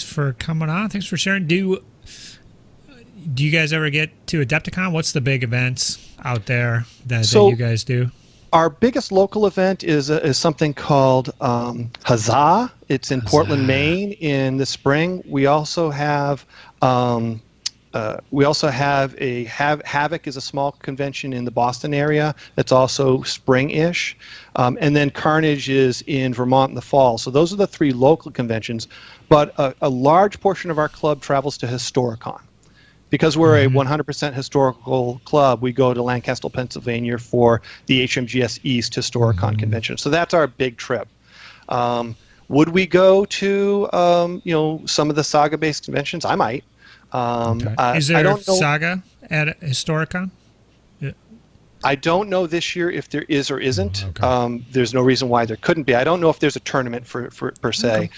for coming on. Thanks for sharing. Do you guys ever get to Adepticon? What's the big events out there that you guys do? Our biggest local event is something called Huzzah. It's in Portland, Maine in the spring. We also have Havoc is a small convention in the Boston area that's also spring-ish. And then Carnage is in Vermont in the fall. So those are the 3 local conventions. But a large portion of our club travels to Historicon. Because we're a 100% historical club, we go to Lancaster, Pennsylvania for the HMGS East Historicon convention. So that's our big trip. Would we go to some of the Saga-based conventions? I might. Is there Saga at Historicon? I don't know this year if there is or isn't. There's no reason why there couldn't be. I don't know if there's a tournament per se.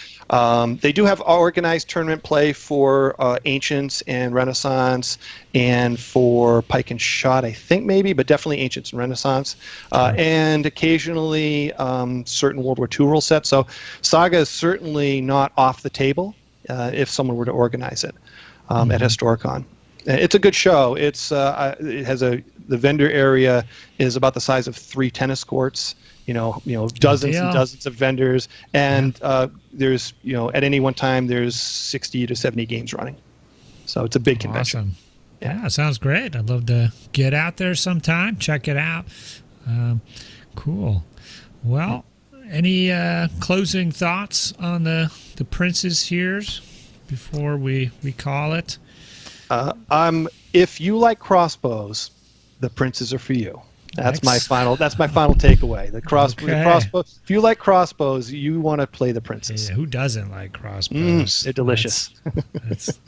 They do have organized tournament play for Ancients and Renaissance, and for Pike and Shot, I think maybe, but definitely Ancients and Renaissance, and occasionally certain World War II rule sets. So Saga is certainly not off the table if someone were to organize it at Historicon. It's a good show. It has the vendor area is about the size of 3 tennis courts. Dozens and dozens of vendors, and there's at any one time there's 60 to 70 games running. So it's a big convention. Awesome. Yeah, sounds great. I'd love to get out there sometime, check it out. Cool. Well, any closing thoughts on the Prince's here before we call it? If you like crossbows, the Princes are for you. That's my final takeaway. The crossbow. If you like crossbows, you want to play the Princes. Yeah, who doesn't like crossbows? They're delicious.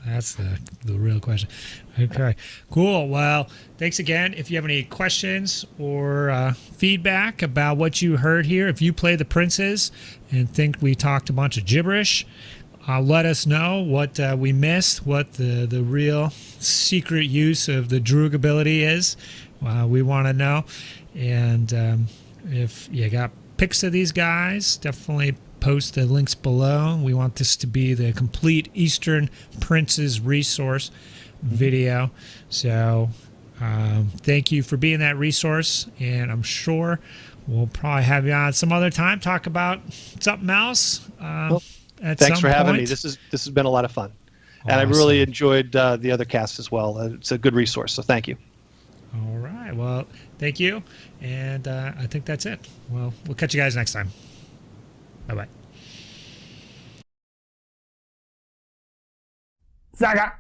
That's the real question. Okay, cool. Well, thanks again. If you have any questions or feedback about what you heard here, if you play the Princes and think we talked a bunch of gibberish, let us know what we missed, what the real secret use of the Droog ability is. We want to know. And if you got pics of these guys, definitely post the links below. We want this to be the complete Eastern Princes resource video. So thank you for being that resource. And I'm sure we'll probably have you on some other time, talk about something else. Thanks for having me. This has been a lot of fun. Awesome. And I really enjoyed the other casts as well. It's a good resource, so thank you. All right. Well, thank you. And I think that's it. Well, we'll catch you guys next time. Bye-bye. Saga!